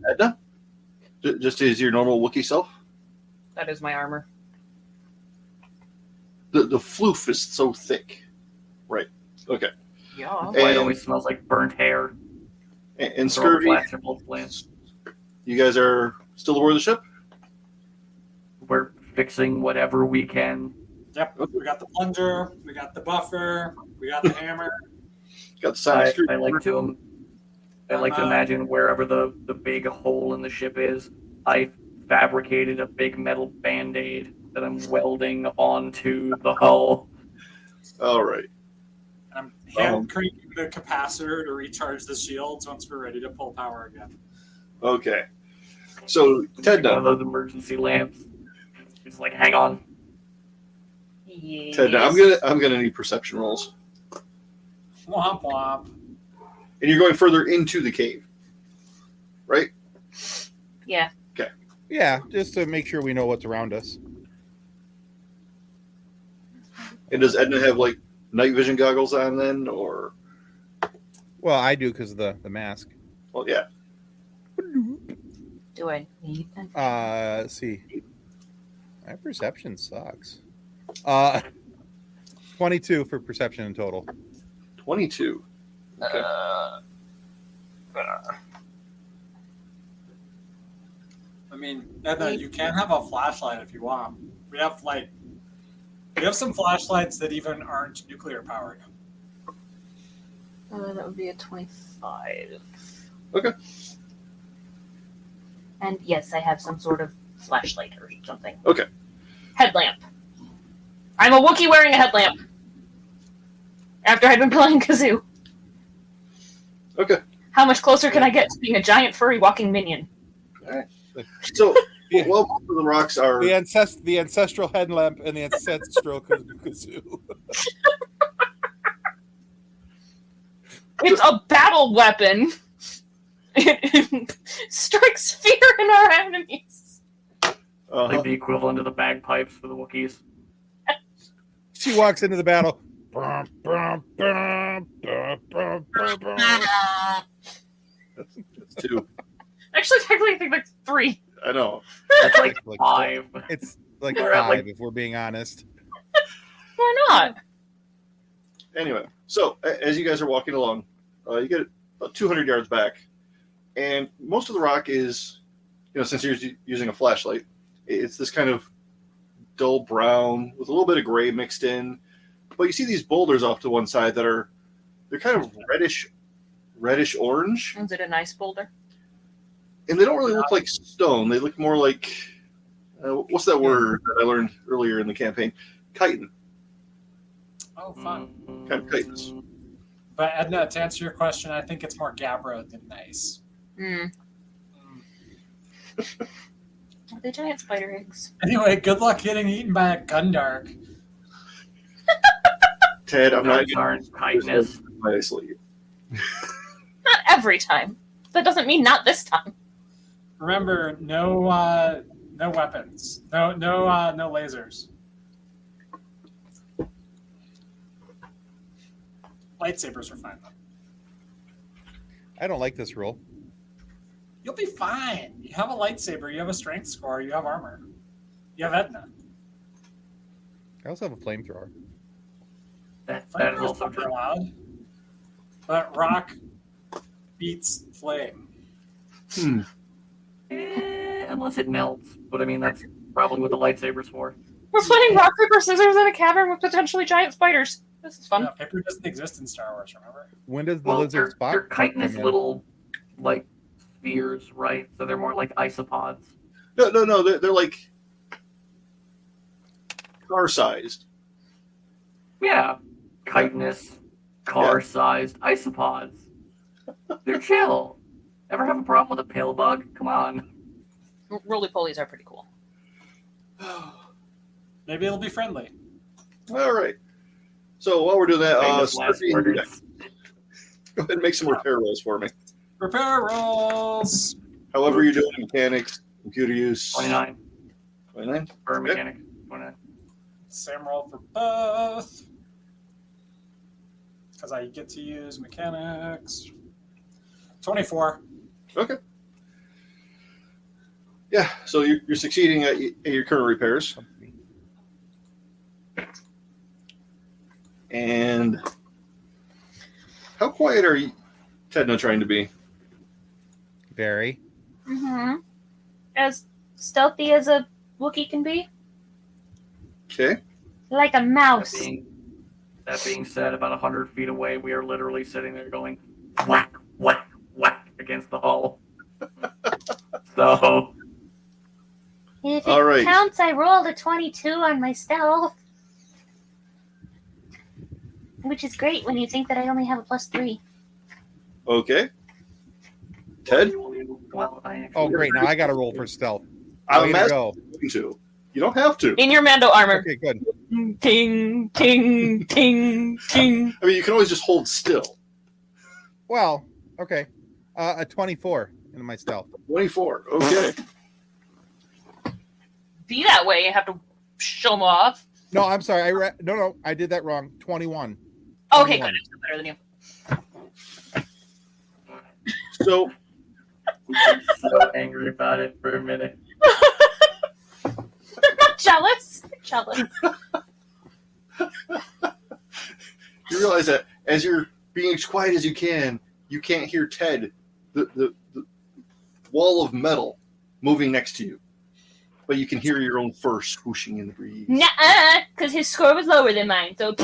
Edna? Just as your normal Wookiee self? That is my armor. The floof is so thick. Right. Okay. Yeah. That's why it always smells like burnt hair. And Throw the Scurvy, plaster both plants. you guys are still aboard the ship? We're fixing whatever we can. Yep. We got the plunger. We got the buffer. We got the hammer. Got the side I like to imagine wherever the big hole in the ship is, I fabricated a big metal band-aid that I'm welding onto the hull. All right. And I'm hand cranking the capacitor to recharge the shields once we're ready to pull power again. Okay. So Ted, One of those emergency lamps. It's like, hang on. Yes. Ted, I'm gonna need perception rolls, Womp womp. and you're going further into the cave, right? Yeah. Yeah, just to make sure we know what's around us. And does Edna have like night vision goggles on then, or? Well, I do because of the mask. Well, yeah. Do I need that? Let's see. My perception sucks. 22 for perception in total. 22. Okay. I mean, Edna, you can have a flashlight if you want. We have some flashlights that even aren't nuclear powered. That would be a 25. Okay. And yes, I have some sort of flashlight or something. Okay. Headlamp. I'm a Wookiee wearing a headlamp. After I'd been playing kazoo. Okay. How much closer can I get to being a giant furry walking minion? All right. So, well, most of the rocks are. The ancestral headlamp and the ancestral kazoo. It's a battle weapon. It strikes fear in our enemies. Like the equivalent of the bagpipes for the Wookiees. She walks into the battle. That's 2. Actually, technically, I think like 3. I know. That's like 5. It's like We're at, 5, if we're being honest. Why not? Anyway, so as you guys are walking along, you get about 200 yards back, and most of the rock is, since you're using a flashlight, it's this kind of dull brown with a little bit of gray mixed in. But you see these boulders off to one side they're kind of reddish orange, Is it a nice boulder? and they don't really look like stone. They look more like what's that word that I learned earlier in the campaign? Chitin. Oh, fun. Kind of chitinous. But Edna, to answer your question, I think it's more gabbro than nice. Hmm. Are they giant spider eggs? Anyway, good luck getting eaten by a Gundark. Ted, I'm not Aren't kindness. my sleeve. Not every time. That doesn't mean not this time. Remember, no weapons, no lasers. Lightsabers are fine though. I don't like this roll. You'll be fine. You have a lightsaber. You have a strength score. You have armor. You have Edna. I also have a flamethrower. That is Flamethrowers also are true. allowed, but rock beats flame. Unless it melts. But I mean, that's probably what the lightsaber's for. We're playing rock, paper, scissors in a cavern with potentially giant spiders. This is fun. No, paper doesn't exist in Star Wars. Remember? When does the Well, lizard they're spot chitinous come in? little, like, spheres, right? So they're more like isopods. No. They're like car-sized. Yeah. Chitinous, car-sized isopods. They're chill. Ever have a problem with a pill bug? Come on. Roly-polies are pretty cool. Maybe it'll be friendly. All right. So while we're doing that, Famous last Sturdy, words. go ahead and make some repair rolls for me. Repair rolls. However you're doing mechanics, computer use. 29 29? for Okay. mechanic. 29. Same roll for both. Because I get to use mechanics. 24. Okay. Yeah, so you're succeeding at your current repairs. And how quiet are you, Tedna, trying to be? Very. Mm-hmm. As stealthy as a Wookiee can be. Okay. Like a mouse. That being said, about 100 feet away, we are literally sitting there going whack, whack, whack against the hull. So, If All it right. counts, I rolled a 22 on my stealth. Which is great when you think that I only have a +3. Okay. Ted? well, I actually, Oh, great. Now I got to roll for stealth. I'm Way to asking go. you to. You don't have to. In your Mando armor. Okay, good. Ting, ting, ting, ting. I mean, you can always just hold still. Well, okay. A 24 in my stealth. 24. Okay. Be that way, you have to show them off. No, I'm sorry. No, I did that wrong. 21. Okay, 21. good. I'm still better than you. So I'm so angry about it for a minute. Not jealous. Jealous. You realize that as you're being as quiet as you can't hear Ted, the wall of metal moving next to you. But you can hear your own fur swooshing in the breeze. Nuh-uh, because his score was lower than mine, so...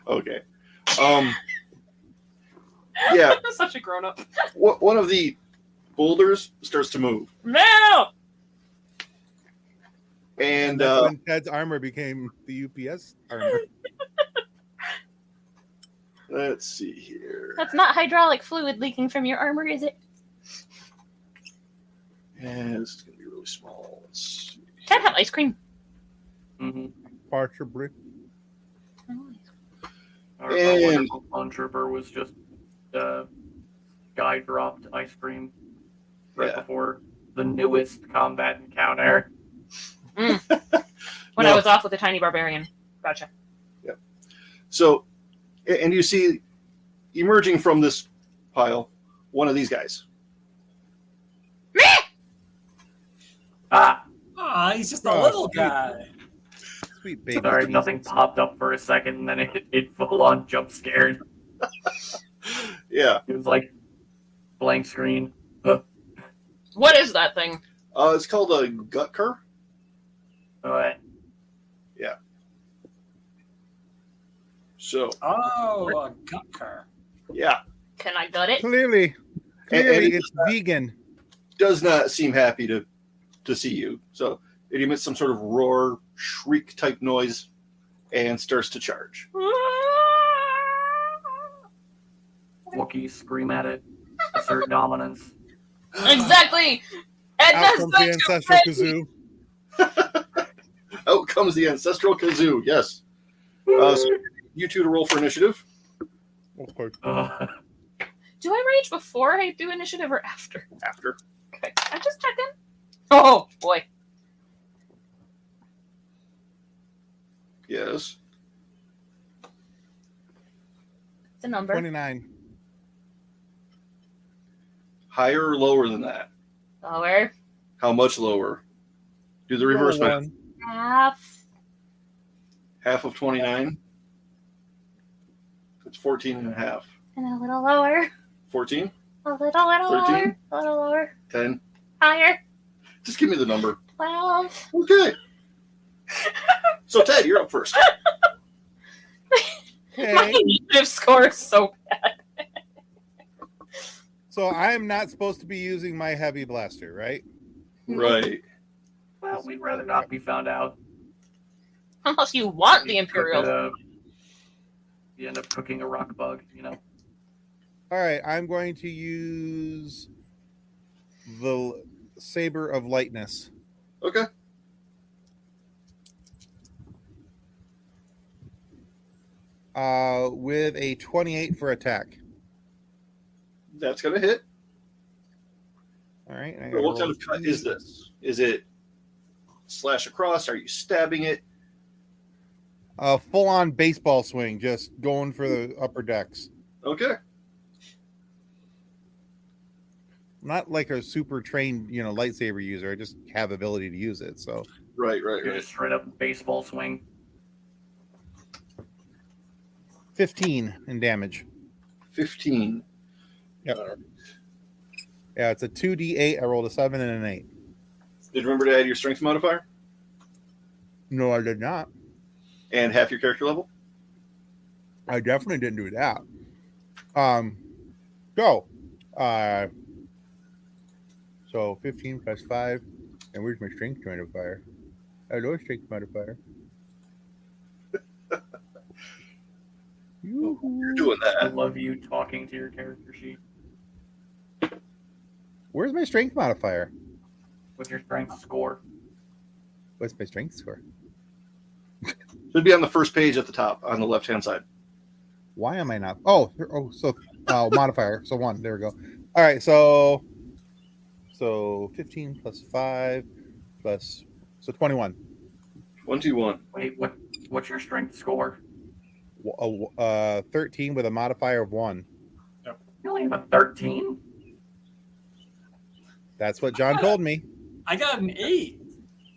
Okay. Yeah. Such a grown-up. One of the boulders starts to move. No! And that's when Ted's armor became the UPS armor. Let's see here. That's not hydraulic fluid leaking from your armor, is it? And this is going to be really small. Let's see. Ted have ice cream. Mm-hmm. Partially. Our And- wonderful clone trooper was just guy dropped ice cream right Yeah. before the newest combat encounter. When No. I was off with a tiny barbarian. Gotcha. So, and you see emerging from this pile one of these guys. Ah, Ah, he's just a Oh, little sweet. guy. Sweet baby. sorry, nothing Jesus. popped up for a second, and then it full on jump scared. Yeah. It was like blank screen. What is that thing? It's called a gut cur. Alright. So, Oh, a gut car. yeah. Can I gut it? Clearly And it's vegan. does not seem happy to see you. So it emits some sort of roar, shriek type noise, and starts to charge. Wookiees scream at it. Assert dominance. Exactly! And Out that's comes the ancestral kazoo. Out comes the ancestral kazoo. Yes. So you two to roll for initiative. Of course. Do I rage before I do initiative or after? After. Okay, I'm just checking. Oh, boy. Yes. It's a number. 29. Higher or lower than that? Lower. How much lower? Do the reverse math. One. Half. Half of 29. It's 14 and a half. And a little lower. 14? A little 13? lower. A little lower. 10? Higher. Just give me the number. 12. Okay. So Ted, you're up first. My Okay. initiative score is so bad. So I'm not supposed to be using my heavy blaster, right? Right. Well, we'd rather not be found out. Unless you want the Imperial. You end up cooking a rock bug, you know. All right. I'm going to use the Saber of Lightness. Okay. With a 28 for attack. That's going to hit. All right. I So what gotta kind of cut is this? Is it slash across? Are you stabbing it? A full-on baseball swing, just going for the upper decks. Okay. Not like a super trained, lightsaber user. I just have ability to use it. So Right. You're just straight up baseball swing. 15 in damage. 15. Yep. Yeah, it's a 2d8. I rolled a 7 and an 8. Did you remember to add your strength modifier? No, I did not. And half your character level? I definitely didn't do that. Go. So 15 plus 5. And where's my strength modifier? Hello, strength modifier. You're Yoo-hoo. doing I that. love you talking to your character sheet. Where's my strength modifier? What's your strength score? What's my strength score? Should be on the first page at the top on the left-hand side. Why am I not? Oh, modifier. So 1. There we go. All right. So 15 plus 5 plus, so 21. 21. Wait, what's your strength score? 13 with a modifier of 1. You only have a 13? That's what John told me. I got an 8.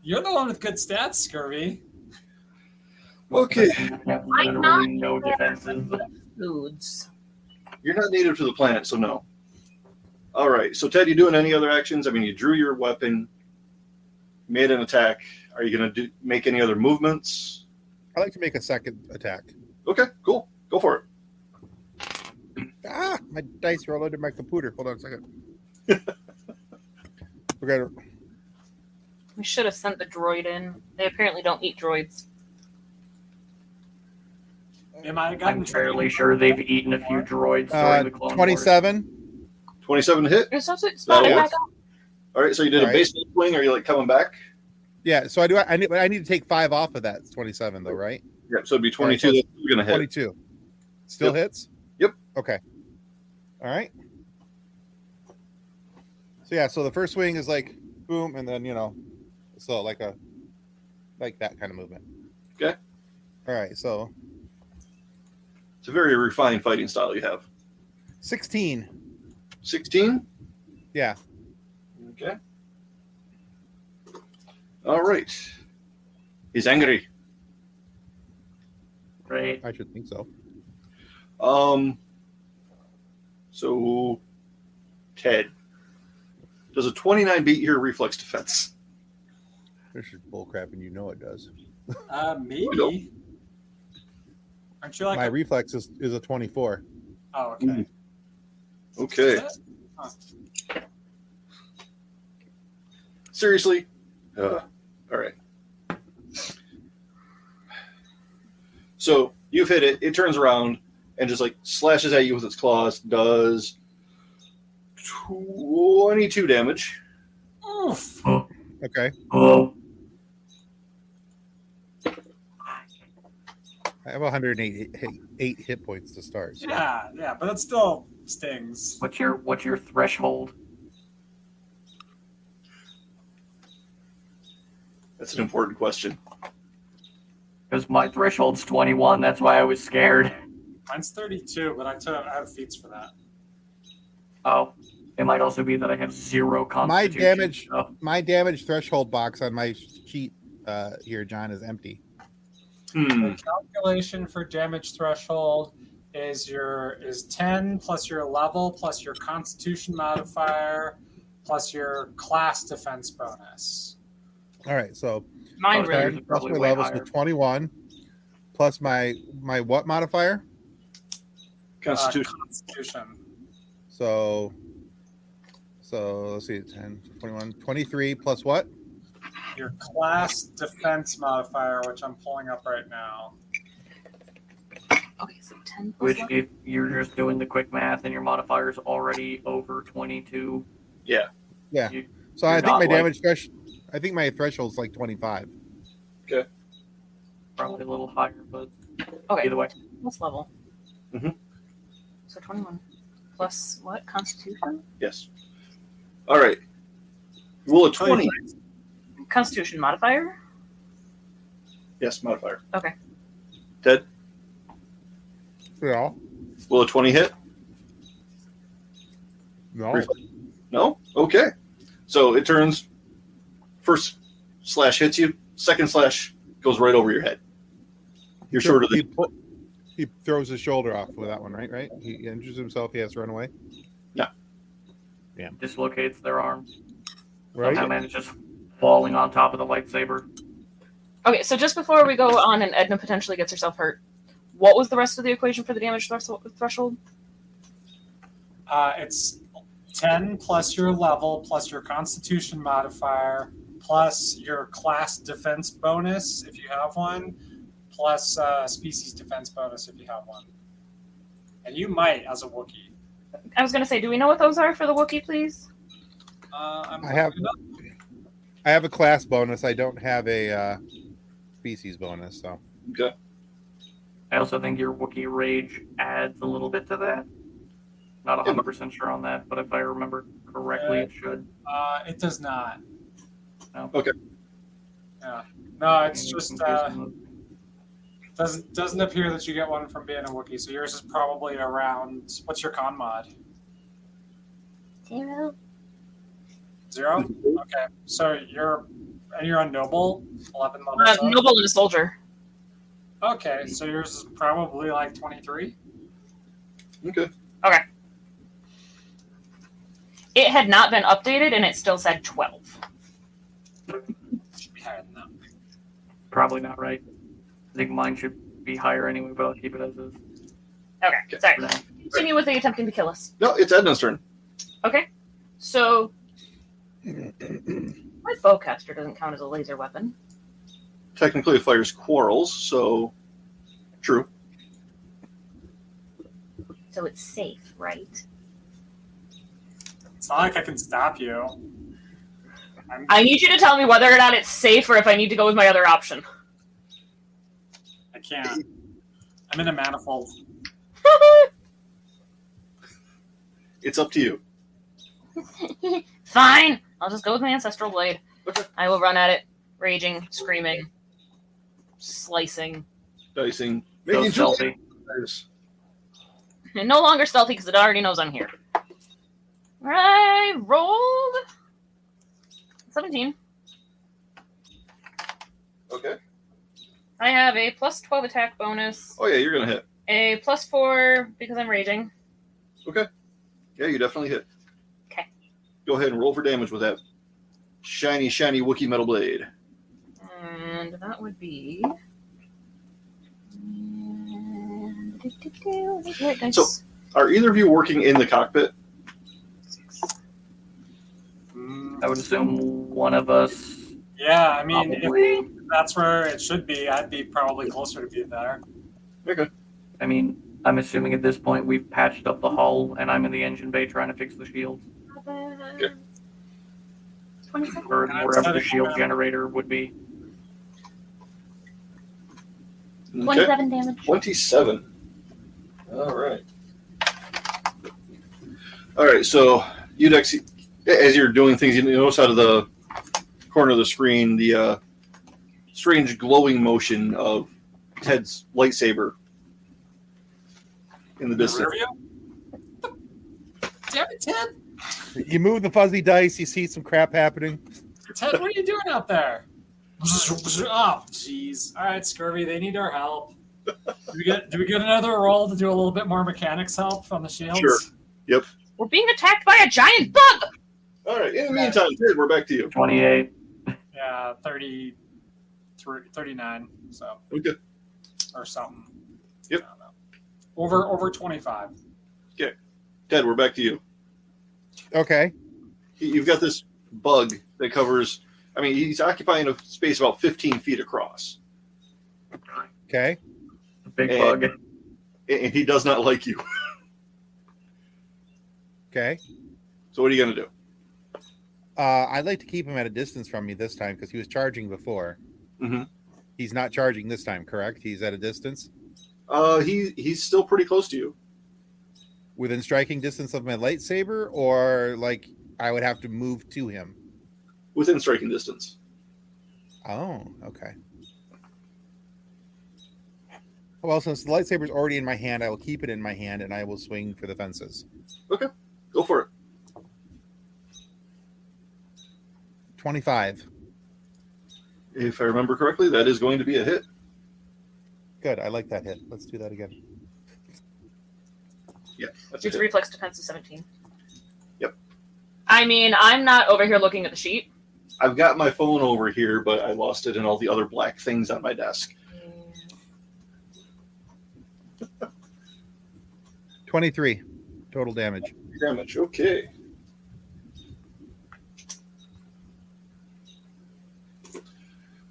You're the one with good stats, Scurvy. Okay. Have literally no defenses. Foods. You're not native to the planet, so no. All right. So, Ted, you doing any other actions? I mean, you drew your weapon, made an attack. Are you going to make any other movements? I like to make a second attack. Okay, cool. Go for it. Ah, my dice roll under my computer. Hold on a second. We're gonna. We should have sent the droid in. They apparently don't eat droids. They might have gotten I'm fairly sure they've eaten a few droids during the Clone Wars. 27. 27 to hit. It's also spotted That'll back up. All right. So you did All a right. baseball swing. Are you like coming back? Yeah, so I need to take 5 off of that. It's 27 though, right? Yeah. So it'd be 22. All right, That's going to hit. 22. Still Yep. hits? Yep. Okay. All right. So yeah, so the first swing is like boom, and then so like that kind of movement. Okay. All right, so It's a very refined fighting style you have. 16. 16. Yeah. Okay. All right. He's angry. Right. I should think so. So, Ted, does a 29 beat your reflex defense? This is bullcrap, and you know it does. Maybe. Aren't you like My reflex is a 24. Oh, okay. Okay. Is it? Huh. Seriously? All right. So you've hit it. It turns around and just like slashes at you with its claws. Does 22 damage. Oof. Okay. Oh, I have 108 hit points to start. So. Yeah, but it still stings. what's your threshold? That's an important question. Because my threshold's 21. That's why I was scared. Mine's 32, but I have feats for that. Oh, it might also be that I have 0 My constitution. My damage threshold box on my sheet here, John, is empty. The calculation for damage threshold is 10 plus your level plus your constitution modifier plus your class defense bonus. All right, so Mine Okay. really. 10 Yours is plus probably my way levels to higher. 21 plus my what modifier? Constitution. Constitution. So let's see, 10, 21, 23 plus what? Your class defense modifier, which I'm pulling up right now. Okay, so 10 plus Which, one. if you're just doing the quick math and your modifier's already over 22, Yeah. Yeah. you- So I You're think not my like- damage I think my threshold's like 25. probably a little higher, but Okay, either way. what's level? Mhm. So 21 plus what? Constitution? Yes. All right. Roll a 20. Constitution modifier? Yes, modifier. Okay. Ted, Yeah. will a 20 hit? No. No? Okay. So it turns. First slash hits you. Second slash goes right over your head. You're short of the. He throws his shoulder off with that one, right? Right? He injures himself. He has to run away. Dislocates their arm. Right? Somehow manages falling on top of the lightsaber. Okay, so just before we go on and Edna potentially gets herself hurt, what was the rest of the equation for the damage threshold? It's 10 plus your level plus your constitution modifier plus your class defense bonus if you have one plus species defense bonus if you have one. And you might as a Wookiee. I was going to say, do we know what those are for the Wookiee, please? I'm I have- looking it up. I have a class bonus. I don't have a species bonus. So Okay. I also think your Wookiee Rage adds a little bit to that. Not 100% sure on that, but if I remember correctly, it should. It does not. No. Okay. Yeah. No, it's just doesn't appear that you get one from being a Wookiee. So yours is probably around. What's your con mod? 0. 0? Okay. So you're on noble, 11 levels up. Noble and a soldier. Okay, so yours is probably like 23. Okay. Okay. It had not been updated, and it still said 12. Should be higher than that. Probably not right. I think mine should be higher anyway, but I'll keep it as is. Okay, sorry. for now. Continue with the attempting to kill us. No, it's Edna's turn. Okay. So my bowcaster doesn't count as a laser weapon. Technically, it fires quarrels, so true. So it's safe, right? It's not like I can stop you. I need you to tell me whether or not it's safe or if I need to go with my other option. I can't. I'm in a manifold. It's up to you. Fine. I'll just go with my ancestral blade. Okay. I will run at it, raging, screaming, slicing. Dicing. Go Making stealthy. And no longer stealthy because it already knows I'm here. I rolled 17. Okay. I have a plus 12 attack bonus, Oh, yeah, you're going to hit. a plus 4 because I'm raging. Yeah, you definitely hit. Okay. Go ahead and roll for damage with that shiny, shiny Wookiee metal blade. And that would be. So- Are either of you working in the cockpit? Mm, I would assume one of us. yeah, I mean, Probably. if that's where it should be, I'd be probably closer to being there. Okay. I mean, I'm assuming at this point we've patched up the hull, and I'm in the engine bay trying to fix the shields, 27. or And I'm wherever the setting shield up- generator would be. Okay. 27 damage. 27. All right. All right, so Udex, as you're doing things, you notice out of the corner of the screen the strange glowing motion of Ted's lightsaber in the The distance. rear view? Damn it, Ted! You move the fuzzy dice, you see some crap happening. Ted, what are you doing out there? Oh, jeez. All right, Scurvy, they need our help. Do we get another roll to do a little bit more mechanics help on the shields? Sure. We're being attacked by a giant bug! All right, in the meantime, Ted, we're back to you. 28. Yeah, 39, so, Okay. or something. Yep. I don't know. Over 25. Ted, we're back to you. Okay. You've got this bug that covers, I mean, he's occupying a space about 15 feet across, Okay. The big And- bug. and he does not like you. Okay. So what are you going to do? I'd like to keep him at a distance from me this time because he was charging before. Mhm. He's not charging this time, correct? He's at a distance He's still pretty close to you. within striking distance of my lightsaber, or like I would have to move to him. Within striking distance. Oh, okay. Well, since the lightsaber's already in my hand, I will keep it in my hand and I will swing for the fences. Go for it. 25. If I remember correctly, that is going to be a hit. Good. I like that hit. Let's do that again. Yeah, that's a Its hit. reflex defense is 17. Yep. I mean, I'm not over here looking at the sheet. I've got my phone over here, but I lost it in all the other black things on my desk. 23 total damage. Damage. Okay.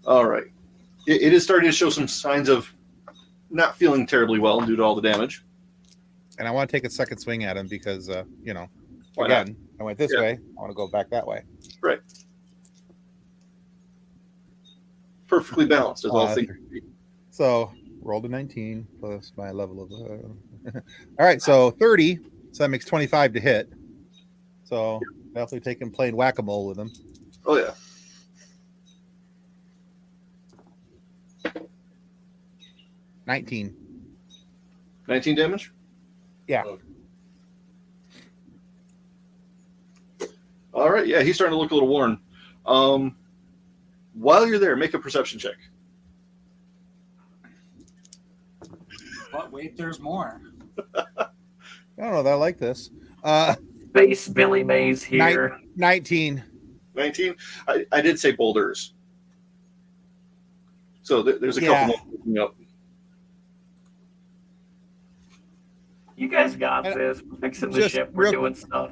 All right. It is starting to show some signs of not feeling terribly well due to all the damage. And I want to take a second swing at him because, Why not? again, I went this Yeah. way. I want to go back that way. Perfectly balanced as all things. So rolled a 19 plus my level of. All right, so 30. So that makes 25 to hit. So definitely taking playing whack-a-mole with him. Oh, yeah. 19. 19 damage? Yeah. Okay. All right. right, yeah, he's starting to look a little worn. While you're there, make a perception check. But wait, there's more. I don't know that I like this. Space Billy Mays here. 19. 19. I did say boulders. So there's a couple more coming up. You guys got this. We're fixing the ship. We're doing stuff.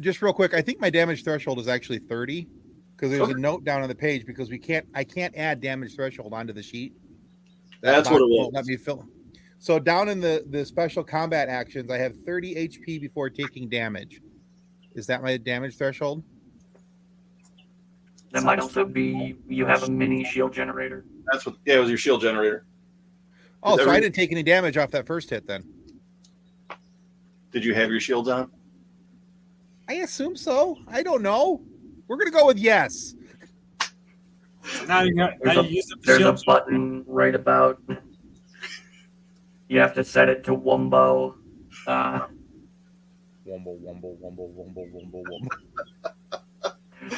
Just real quick, I think my damage threshold is actually 30 because there's a note down on the page because I can't add damage threshold onto the sheet. That's what it was. Let me fill. So down in the special combat actions, I have 30 HP before taking damage. Is that my damage threshold? That might also be you have a mini shield generator. That's what. Yeah, it was your shield generator. Oh, so I didn't take any damage off that first hit then. Did you have your shields on? I assume so. I don't know. We're gonna go with yes. Now you use the There's a shield. button right about. You have to set it to Wumbo. Wumble.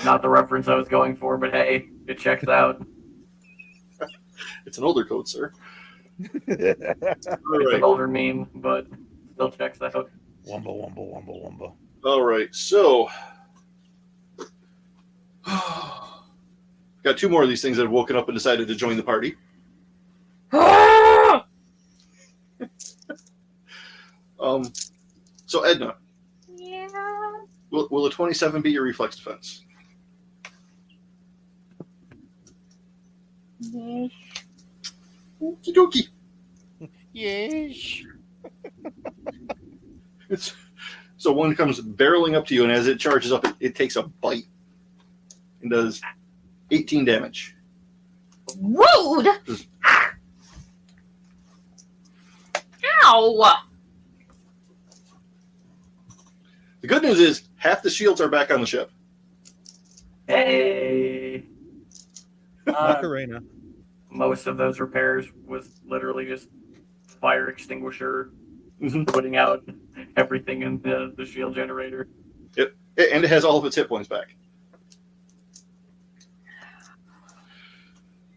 Not the reference I was going for, but hey, it checks out. It's an older code, sir. It's an older meme, but still checks out. Wumble. All right, so got two more of these things that have woken up and decided to join the party. So Edna, Yeah. will a 27 be your reflex defense? Yes. Okie dokie. Yes. So one comes barreling up to you, and as it charges up, it takes a bite and does 18 damage. Rude. Ow. The good news is half the shields are back on the ship. Hey! Macarena. Most of those repairs was literally just fire extinguisher putting out everything in the shield generator. Yep. And it has all of its hit points back.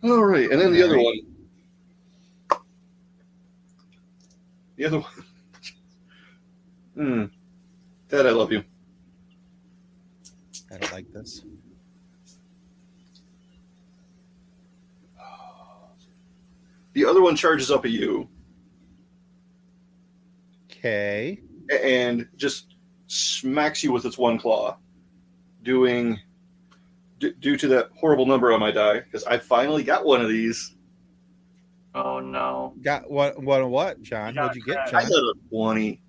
All right, and then the other one. The other one. Dad, I love you. I don't like this. The other one charges up at you Okay. and just smacks you with its one claw, doing due to that horrible number on my die, because I finally got one of these. Oh no. Got what, John? What'd you get, I John? got a 20.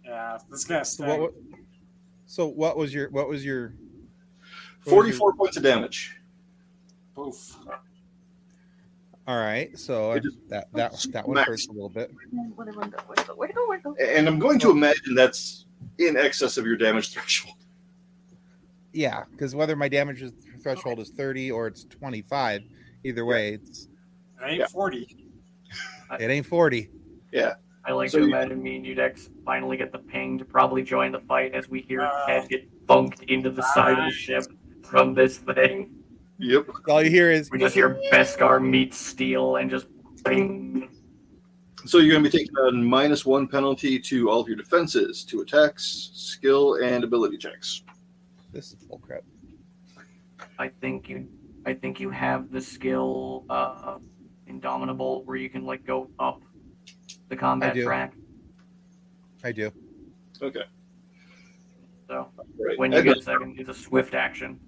Yeah, this gonna So stink. what was your 44 points of damage. Oof. all right, so It just that one smacks. hurts a little bit. Where'd it go? And I'm going to imagine that's in excess of your damage threshold. Yeah, because whether my damage threshold is 30 or it's 25, either way, It ain't 40. it ain't 40. Yeah. I like So to you- imagine me and Udex finally get the ping to probably join the fight as we hear Ted get bunked into the side of the ship from this thing. Yep. All you hear is We just hear Beskar meet Steel and just bing. So you're going to be taking a -1 penalty to all of your defenses, to attacks, skill, and ability checks. this is bullcrap. I think you have the skill Indomitable where you can like go up the combat do. track. I do. Okay. So Right. when you Edna, get second, it's a swift action.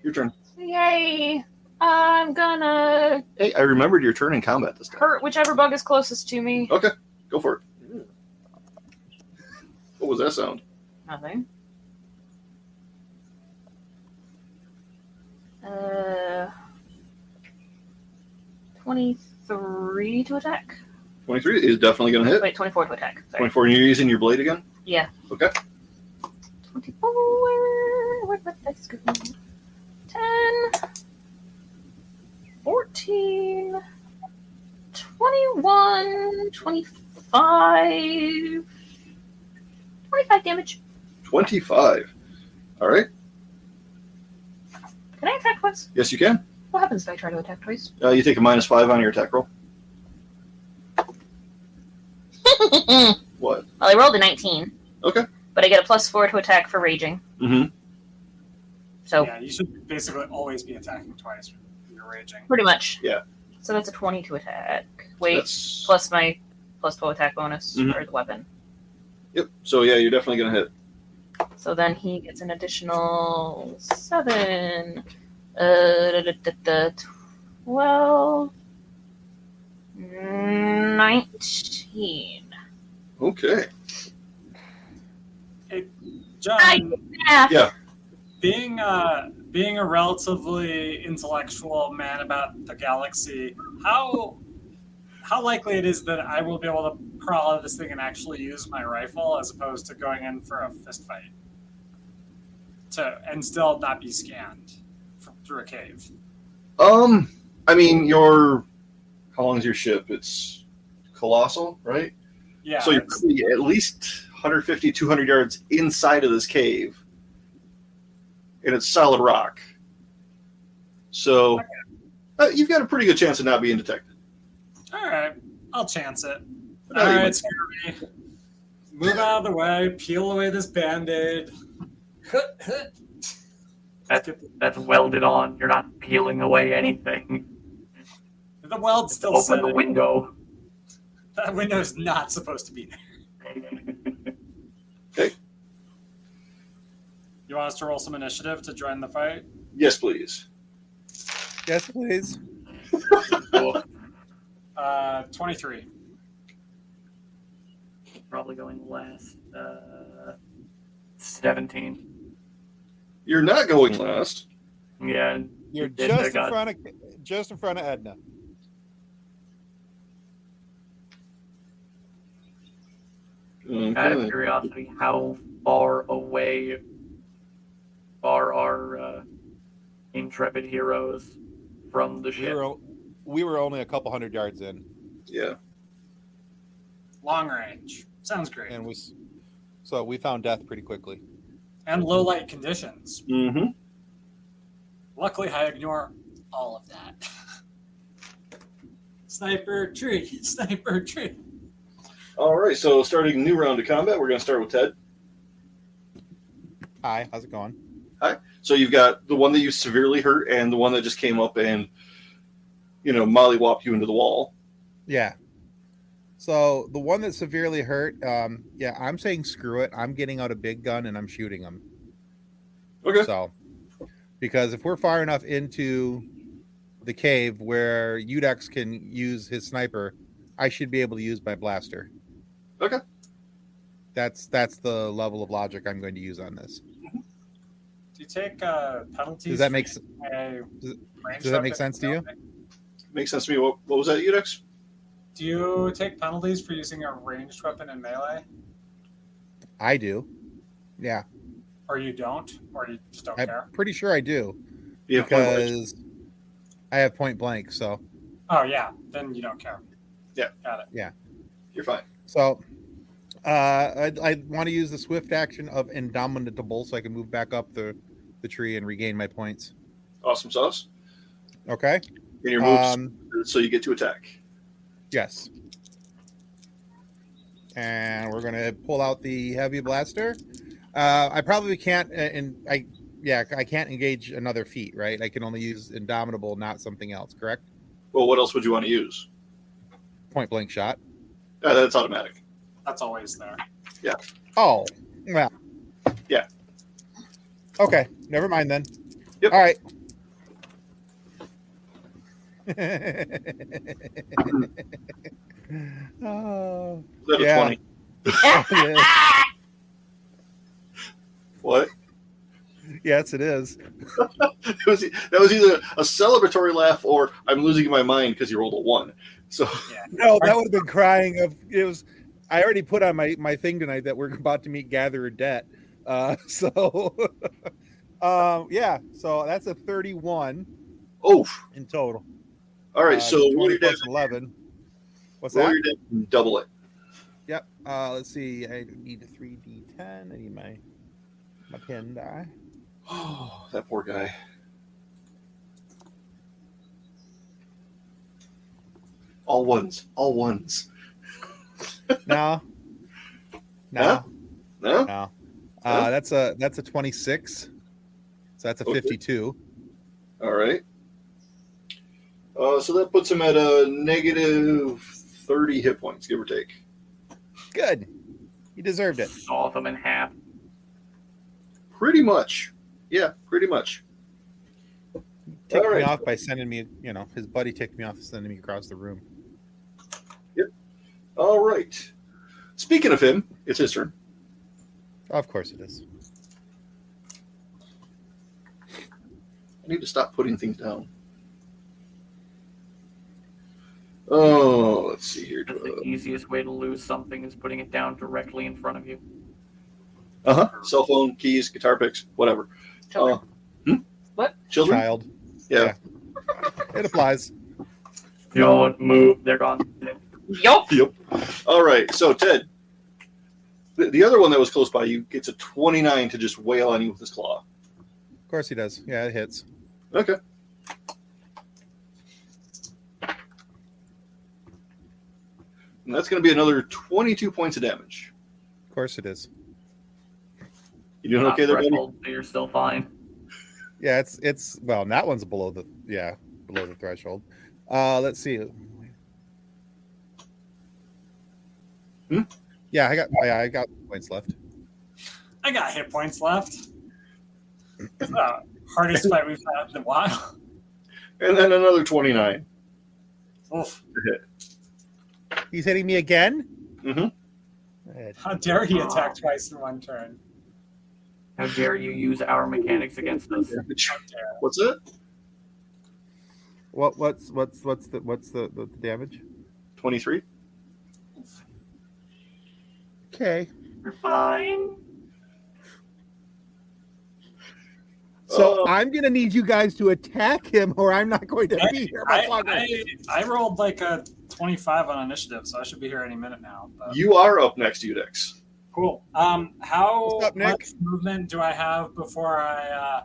your turn. Yay. I'm gonna Hey, I remembered your turn in combat this time. hurt whichever bug is closest to me. Okay, go for it. What was that sound? Nothing. 23 to attack. 23 is definitely going to hit. Wait, 24 to attack. Sorry. 24, and you're using your blade again? Yeah. Okay. 24. Where'd my dice go? 10. 14. 21. 25. 26. 25 damage. 25. All right. Can I attack twice? Yes, you can. What happens if I try to attack twice? You take a -5 on your attack roll. What? Well, I rolled a 19. Okay. But I get a +4 to attack for raging. Mm-hmm. So Yeah, you should basically always be attacking twice when you're raging. pretty much. Yeah. So that's a 20 to attack. Wait, That's... plus my +12 attack bonus Mhm. for the weapon. Yep. So yeah, you're definitely gonna hit. So then he gets an additional 7. 12. 19. Okay. John, Yeah. being a relatively intellectual man about the galaxy, how likely it is that I will be able to crawl out of this thing and actually use my rifle as opposed to going in for a fist fight and still not be scanned through a cave? I mean, how long is your ship? It's colossal, right? Yeah. So you're probably at least 150, 200 yards inside of this cave, and it's solid rock. So you've got a pretty good chance of not being detected. All right, I'll chance it. No, All you right, might- Scurvy. Move out of the way. Peel away this band-aid. That's welded on. You're not peeling away anything. The weld's still Open setting. the window. That window's not supposed to be there. Okay. You want us to roll some initiative to join the fight? Yes, please. Yes, please. Cool. 23. Probably going last. 17. You're not going last. Yeah. You're Didn't just I in got- front of Edna. Out of Okay. curiosity, how far away are our intrepid heroes from the ship? We were only a couple hundred yards in, Yeah. Long range. Sounds great. and so we found death pretty quickly. And low light conditions. Mm-hmm. Luckily, I ignore all of that. Sniper tree. Sniper tree. All right. So starting new round of combat, we're going to start with Ted. Hi, how's it going? So you've got the one that you severely hurt and the one that just came up and, mollywopped you into the wall. Yeah. So the one that severely hurt, yeah, I'm saying screw it. I'm getting out a big gun and I'm shooting him. Okay. So, because if we're far enough into the cave where Udex can use his sniper, I should be able to use my blaster. Okay. That's the level of logic I'm going to use on this. Do you take penalties? Does that make for using a ranged does that make weapon? sense to you? Makes sense to me. What was that, Udex? Do you take penalties for using a ranged weapon in melee? I do. Yeah, Or you don't? Or you just don't I'm care? pretty sure I do You have point blank. because I have point blank. So, Oh, yeah. Then you don't care. Yeah. Got it. You're fine. so I want to use the swift action of Indomitable so I can move back up the tree and regain my points. Awesome sauce. Okay. And your moves, so you get to attack. Yes. And we're gonna pull out the heavy blaster. I probably can't, I can't engage another feat, right? I can only use Indomitable, not something else. Correct? Well, what else would you want to use? Point blank shot. That's automatic. That's always there. Oh, well. Yeah. Okay. Never mind then. Yep. All right. Oh, Is that a Yeah. 20? yeah. What? Yes, it is. That was either a celebratory laugh or I'm losing my mind because you rolled a 1. So Yeah. No, that would have been crying. It was. I already put on my thing tonight that we're about to meet Gatherer Debt. So, yeah. So that's a 31 oh, in total. all right. So roll 20 your plus damage. 11. What's Roll that? your damage and double it. Yep. Let's see. I need a 3d10. I need my pin die. Oh, that poor guy. All ones. All ones. No. Huh? No? No. Huh? That's a 26. So that's a Okay. 52. All right. So that puts him at a negative 30 hit points, give or take. Good. You deserved it. Saw them in half. Pretty much. Yeah, pretty much. Ticked All me right. off by sending me, his buddy ticked me off sending me across the room. All right. Speaking of him, it's his turn. Of course it is. I need to stop putting things down. Oh, let's see here. The easiest way to lose something is putting it down directly in front of you. Cell phone, keys, guitar picks, whatever. Children. What? Children? Child. Yeah. It applies. Don't move. They're gone. Yup. Yep. All right. So, Ted, the other one that was close by you gets a 29 to just wail on you with his claw. Of course he does. Yeah, it hits. Okay. And that's going to be another 22 points of damage. Of course it is. You doing Not okay there, buddy? threshold, so you're still fine. Yeah, it's well, that one's below the threshold. Let's see. Yeah, I got points left. I got hit points left. Hardest fight we've had in a while. And then another 29 Oof. to hit. He's hitting me again? Mm-hmm. How dare he attack twice in one turn? How dare you use our mechanics against us? What's that? What's the damage? 23. Okay. You're fine. So I'm gonna need you guys to attack him, or I'm not going to be here much longer. I rolled like a 25 on initiative, so I should be here any minute now. But... You are up next, Udex. Cool. How What's up, Nick? much movement do I have before I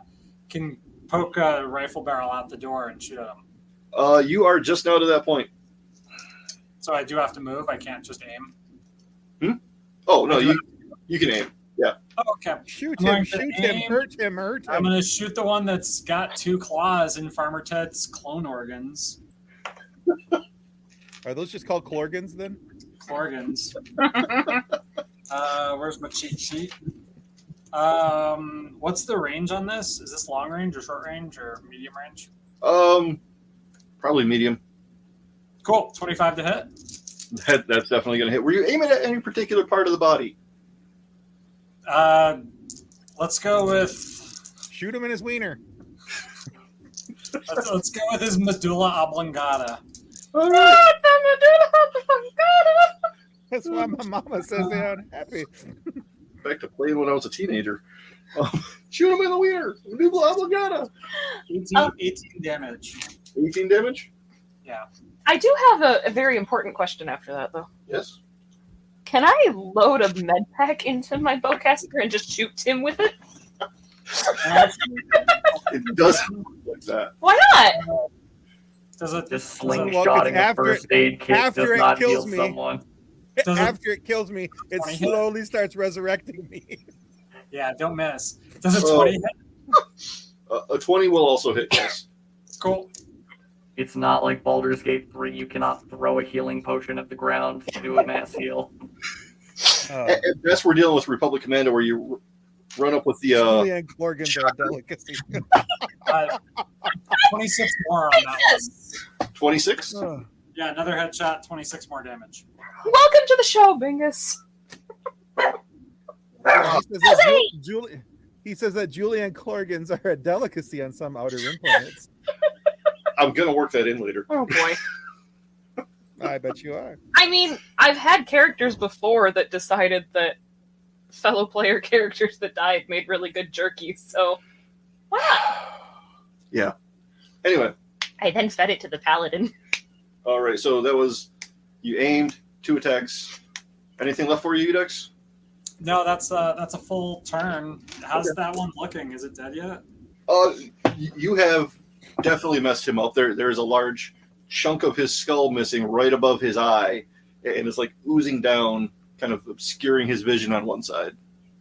can poke a rifle barrel out the door and shoot at him? You are just now to that point. So I do have to move. I can't just aim. Oh no, you can aim. Yeah. Oh, okay. Shoot I'm him! going to Shoot him! aim. Hurt him! Hurt I'm him! going to shoot the one that's got 2 claws in Farmer Ted's clone organs. Are those just called Clorgans then? Organs. Where's my cheat sheet? What's the range on this? Is this long range or short range or medium range? Probably medium. Cool. 25 to hit. That's definitely going to hit. Were you aiming at any particular part of the body? Let's go with Shoot him in his wiener. let's go with his medulla oblongata. All right. That's why my mama says they're unhappy. Back to playing when I was a teenager. Shoot him in the wiener. Blah, blah, blah, 18 damage. 18 damage? Yeah. I do have a very important question after that, though. Yes. Can I load a med pack into my bowcaster and just shoot Tim with it? It does look like that. Why not? Does it Just Well, slingshotting a after first aid kit after does it not kills heal me. someone. Does it- After it kills me, it 20 hit? slowly starts resurrecting me. Yeah, don't miss. Does a Oh. 20 hit? A 20 will also hit, yes. Cool. It's not like Baldur's Gate 3. You cannot throw a healing potion at the ground to do a mass heal. At best, we're dealing with Republic Commando where you run up with the... Julian Clorgans are a delicacy. 26 more on that one. 26? Yeah, another headshot, 26 more damage. Welcome to the show, Bingus. He says that Julian Clorgans are a delicacy on some outer rim planets. I'm going to work that in later. Oh boy. I bet you are. I mean, I've had characters before that decided that fellow player characters that died made really good jerky, so why not? Yeah. Anyway. I then fed it to the paladin. All right. So that was... You aimed, 2 attacks. Anything left for you, Udex? No, that's a full turn. How's that one looking? Is it dead yet? You have definitely messed him up. There's a large chunk of his skull missing right above his eye, and it's like oozing down, kind of obscuring his vision on one side.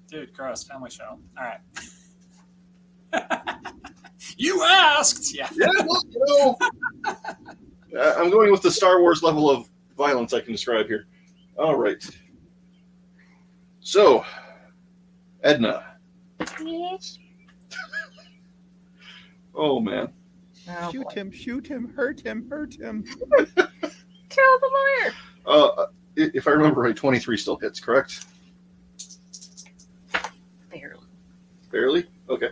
Dude, gross. Family show. All right. You asked. Yeah. Yeah, well, I'm going with the Star Wars level of violence I can describe here. All right. So, Edna. Oh, man. Oh, Shoot boy. him, shoot him, hurt him, hurt him. Kill the lawyer. If I remember right, 23 still hits, correct? Barely. Barely? Okay.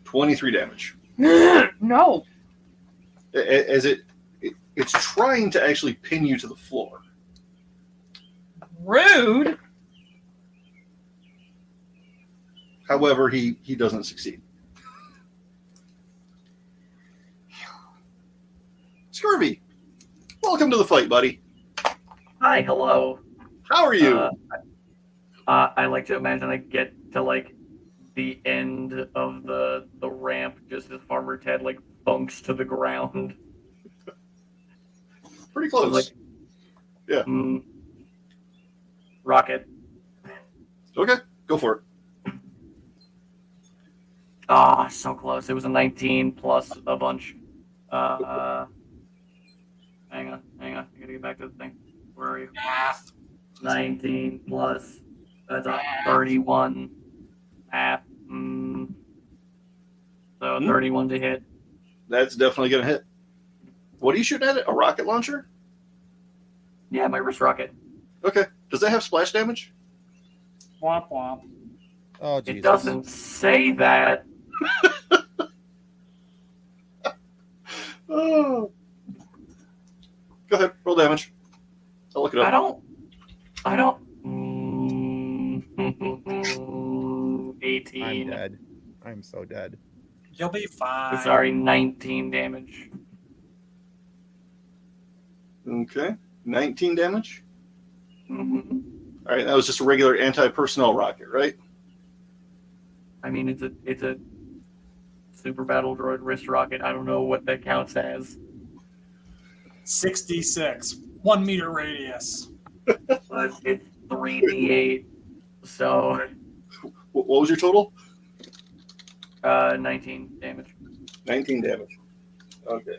23 damage. No. As it's trying to actually pin you to the floor. Rude. However, he doesn't succeed. Scurvy, welcome to the fight, buddy. Hi, hello. How are you? I like to imagine I get to like the end of the ramp just as Farmer Ted like bunks to the ground. Pretty close. Like, yeah. Rocket. Okay, go for it. Ah, so close. It was a 19 plus a bunch. Hang on. I gotta get back to the thing. Where are you? Math. 19 plus. That's a 31. Half. So 31 to hit. That's definitely going to hit. What are you shooting at it? A rocket launcher? Yeah, my wrist rocket. Okay. Does that have splash damage? Womp womp. Oh, Jesus. It doesn't say that. Oh. Go ahead. Roll damage. I'll look it up. I don't. 18. I'm dead. I'm so dead. You'll be fine. Sorry, 19 damage. Okay. 19 damage. Mm-hmm. All right. That was just a regular anti-personnel rocket, right? I mean, it's a super battle droid wrist rocket. I don't know what that counts as. 66. 1 meter radius. But it's 3d8. So, What was your total? 19 damage. 19 damage. Okay.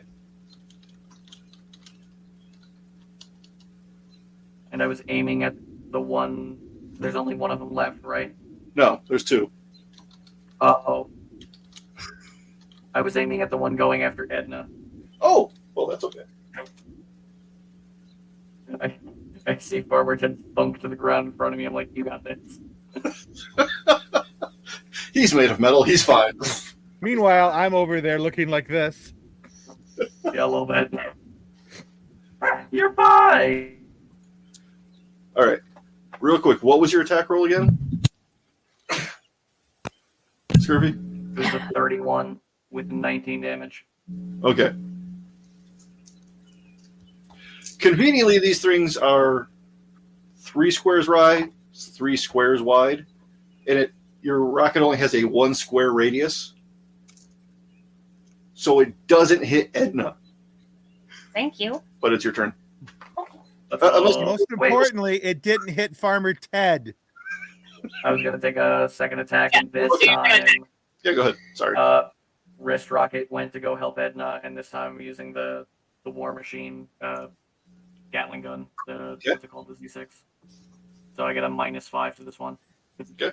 And I was aiming at the one. There's only one of them left, right? No, there's two. Uh-oh. I was aiming at the one going after Edna. Oh, well, that's okay. I see Farmer Ted thunk to the ground in front of me. I'm like, you got this. He's made of metal. He's fine. Meanwhile, I'm over there looking like this. Yeah, a little bit. You're fine. All right. Real quick, what was your attack roll again? Scurvy? It was a 31 with 19 damage. Okay. Conveniently, these things are 3 squares wide, 3 squares wide, and your rocket only has a 1 square radius, so it doesn't hit Edna. Thank you. But it's your turn. Most Wait. importantly, it didn't hit Farmer Ted. I was gonna take a second attack, and this time, Yeah, go ahead. Sorry. wrist rocket went to go help Edna, and this time I'm using the War Machine Gatling gun. Okay. What's it called? The Z6. So I get a -5 to this one. Okay.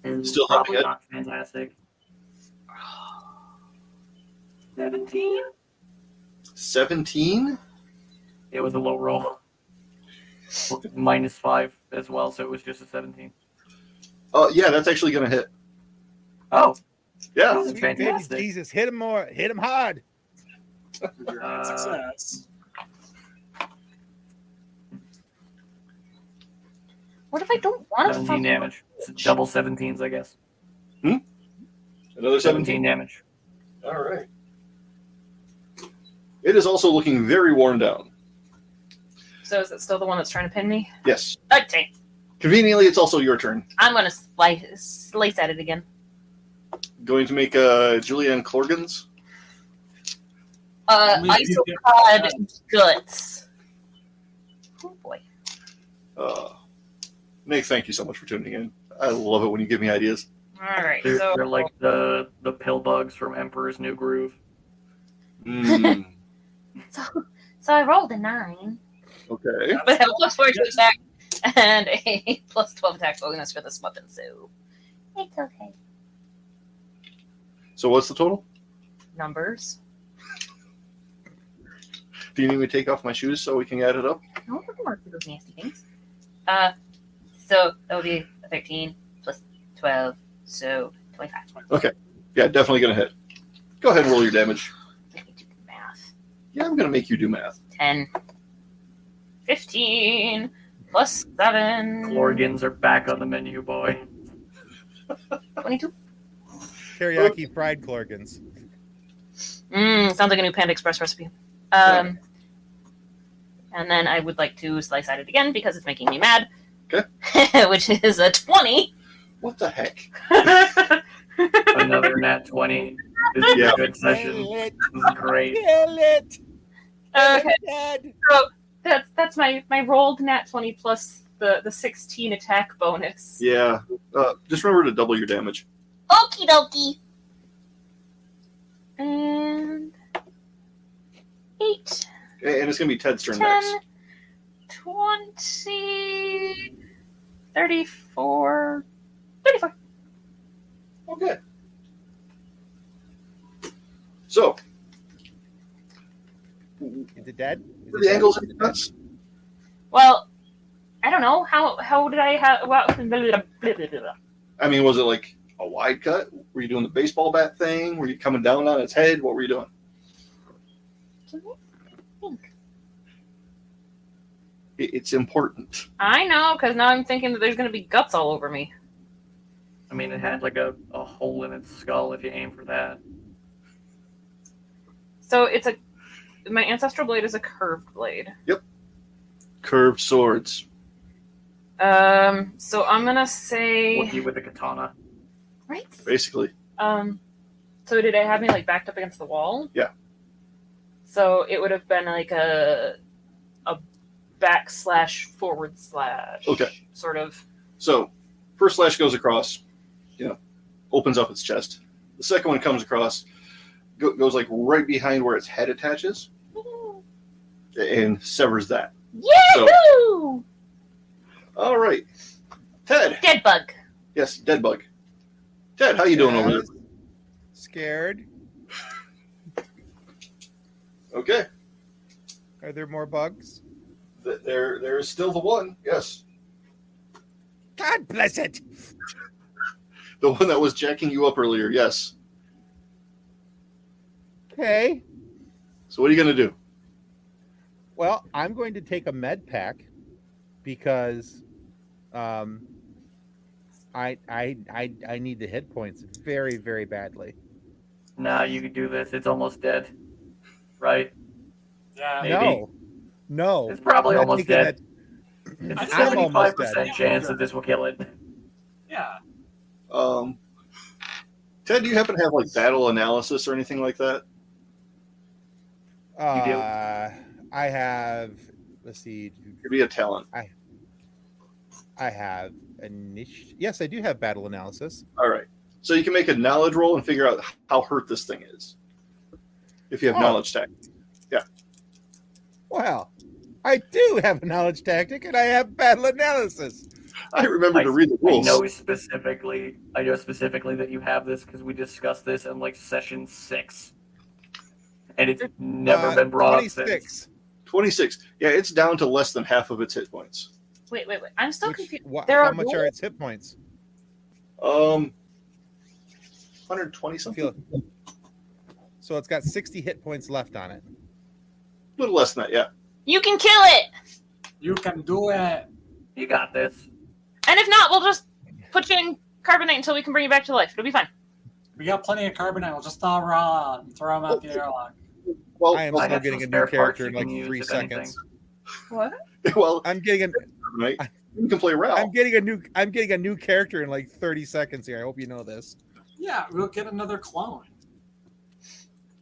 It's Still probably helping it. not fantastic. 17. 17? It was a low roll. -5 as well, so it was just a 17. Yeah, that's actually going to hit. Oh, Yeah. that's Sweet baby fantastic. Jesus, hit him more, hit him hard. Success. What if I don't want to 17 damage. It's double 17s, I guess. Another 17. 17 damage. All right. It is also looking very worn down. So is it still the one that's trying to pin me? Yes. Okay. Conveniently, it's also your turn. I'm going to slice at it again. Going to make Julianne Clorgans. Isopod guts. Oh boy. Nick, thank you so much for tuning in. I love it when you give me ideas. All right. They're like the pill bugs from Emperor's New Groove. Mm, So I rolled a 9. okay. But I have a plus 4 to attack and a plus 12 attack bonus for this weapon, so it's okay. So what's the total? Numbers. Do you need me to take off my shoes so we can add it up? No one can work for those nasty things. So that would be a 13 plus 12, so 25. Okay. Yeah, definitely going to hit. Go ahead and roll your damage. Let me do the math. Yeah, I'm going to make you do math. 10. 15 plus 7. Clorgans are back on the menu, boy. 22. Teriyaki fried Clorgans. Sounds like a new Panda Express recipe. And then I would like to slice at it again because it's making me mad. Okay. Which is a 20. What the heck? Another nat 20. This is a good session. This is great. Kill it. Okay. So that's my rolled nat 20 plus the 16 attack bonus. Yeah. Just remember to double your damage. Okie dokie. And 8, And it's going to be Ted's turn 10, next. 20, 34, 34. Okay. So, Is it dead? Is for it the dead? angles of your nuts, Well, I don't know. How did I have... Well, I mean, was it like a wide cut? Were you doing the baseball bat thing? Were you coming down on its head? What were you doing? It's important. I know, because now I'm thinking that there's going to be guts all over me. I mean, it had like a hole in its skull if you aim for that. So it's a... My ancestral blade is a curved blade. Curved swords. So I'm going to say... Wookiee with a katana. Right? Basically. So did I have me, like, backed up against the wall? Yeah. So it would have been, like, a /forward/ Okay. sort of. So, first slash goes across, opens up its chest. The second one comes across, goes like right behind where its head attaches, and severs that. Yahoo! All right. Ted. Dead bug. Yes, dead bug. Ted, how you doing over there? Scared. Okay. Are there more bugs? There is still the one, yes. God bless it. The one that was jacking you up earlier, yes. Okay. So what are you going to do? Well, I'm going to take a med pack because I need the hit points very, very badly. Nah, you can do this. It's almost dead. Right? Yeah. Maybe. No. It's probably I'm not almost taking dead. that- It's a I'm almost 75% dead. chance that this will kill it. Yeah. Ted, do you happen to have like battle analysis or anything like that? You do? I have. Let's see. Could be a talent. I have Yes, I do have battle analysis. All right. So you can make a knowledge roll and figure out how hurt this thing is. If you have knowledge tech. Well, I do have a knowledge tactic, and I have battle analysis. I remember to read the I rules. know specifically that you have this because we discussed this in like session 6. And it's never been brought up 26. since. 26. Yeah, it's down to less than half of its hit points. Wait. I'm still confused. How much are its hit points? 120 something. So it's got 60 hit points left on it. A little less than that, yeah. You can kill it! You can do it. You got this. And if not, we'll just put you in carbonite until we can bring you back to life. It'll be fine. We got plenty of carbonite. We'll just throw them out the airlock. Well, I am I still have getting some a new spare parts character you in like can use 3 if anything. seconds. What? Well, I'm getting right? You can play Ralph. I'm getting a new character in like 30 seconds here. I hope you know this. Yeah, we'll get another clone.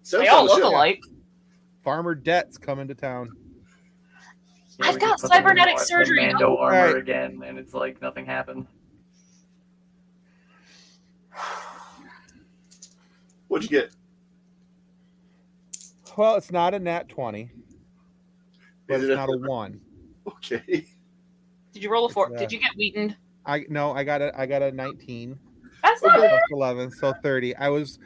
Sounds They all like look shit. alike. Farmer Debt's coming to town. Yeah, I've we got just put them in cybernetic the surgery. Mando armor Alright. again, and it's like nothing happened. What'd you get? Well, it's not a nat 20, but Is it's it not a 1. Okay. Did you roll a 4? It's, Did you get Wheatoned? I got a 19. That's not Okay. bad. Plus 11, so 30. I was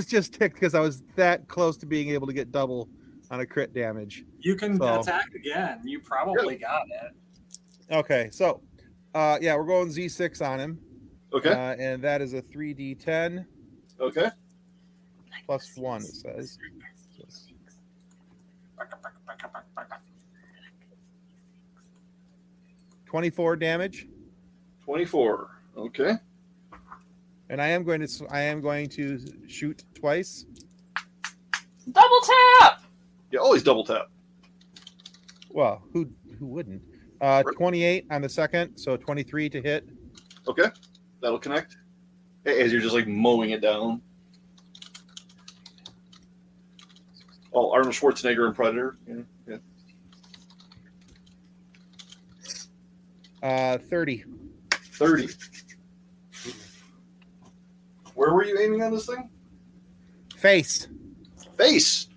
just ticked because I was that close to being able to get double on a crit damage. You can So- attack again. You probably got it. Okay, so yeah, we're going Z6 on him. Okay. And that is a 3d10 Okay. plus 1, it says. 24 damage, 24. Okay. and I am going to shoot twice. Double tap. You always double tap. Well, who wouldn't? 28 on the second, so 23 to hit. Okay. That'll connect. As you're just like mowing it down. Oh, Arnold Schwarzenegger and Predator. Yeah. 30. 30. Where were you aiming on this thing? Face. Face.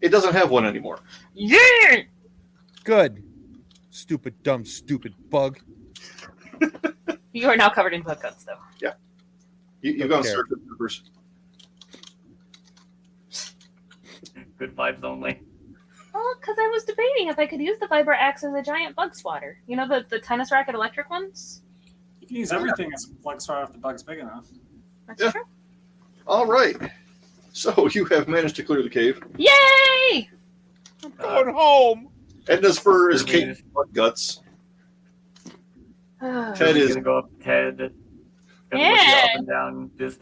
It doesn't have one anymore. Yeah. Good. Stupid, dumb, stupid bug. You are now covered in blood guts, though. You've gone Okay. search for peppers. Good vibes only. Well, because I was debating if I could use the Vibra Axe as a giant bug swatter. You know, the tennis racket electric ones? You can use everything as a plug sword if the bug's big enough. That's Yeah. true. All right. So you have managed to clear the cave. Yay! I'm going home. Edna's fur is For me, caked in blood guts. Ted I'm is- gonna go up to Ted. Gonna look you up and down. Just,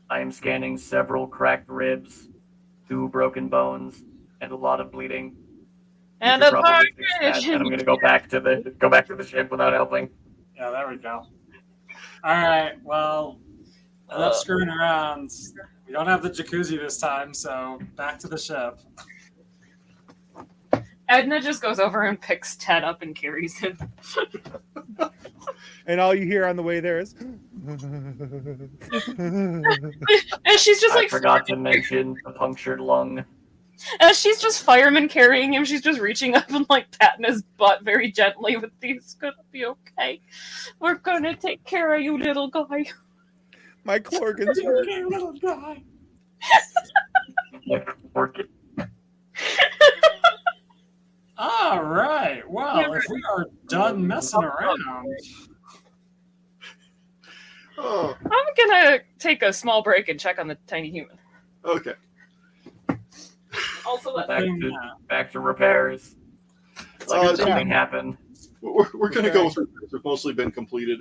I am scanning several cracked ribs, 2 broken bones, and a lot of bleeding. You And should a probably fix that, partridge. and I'm gonna go back to the ship without helping. Yeah, there we go. All right. Well, enough screwing around. We don't have the jacuzzi this time, so back to the ship. Edna just goes over and picks Ted up and carries him. And all you hear on the way there is. And she's just I like forgot to mention the punctured lung. As she's just fireman carrying him, she's just reaching up and like patting his butt very gently with these. Gonna be okay. We're gonna take care of you, little guy. My Clorgan's hurt. Okay, little guy. Like, orchid. All right. Well, if we are done messing around, Oh, I'm gonna take a small break and check on the tiny human. okay. Also, let Back to repairs. Like Uh, something happened. We're going to go through. They've mostly been completed.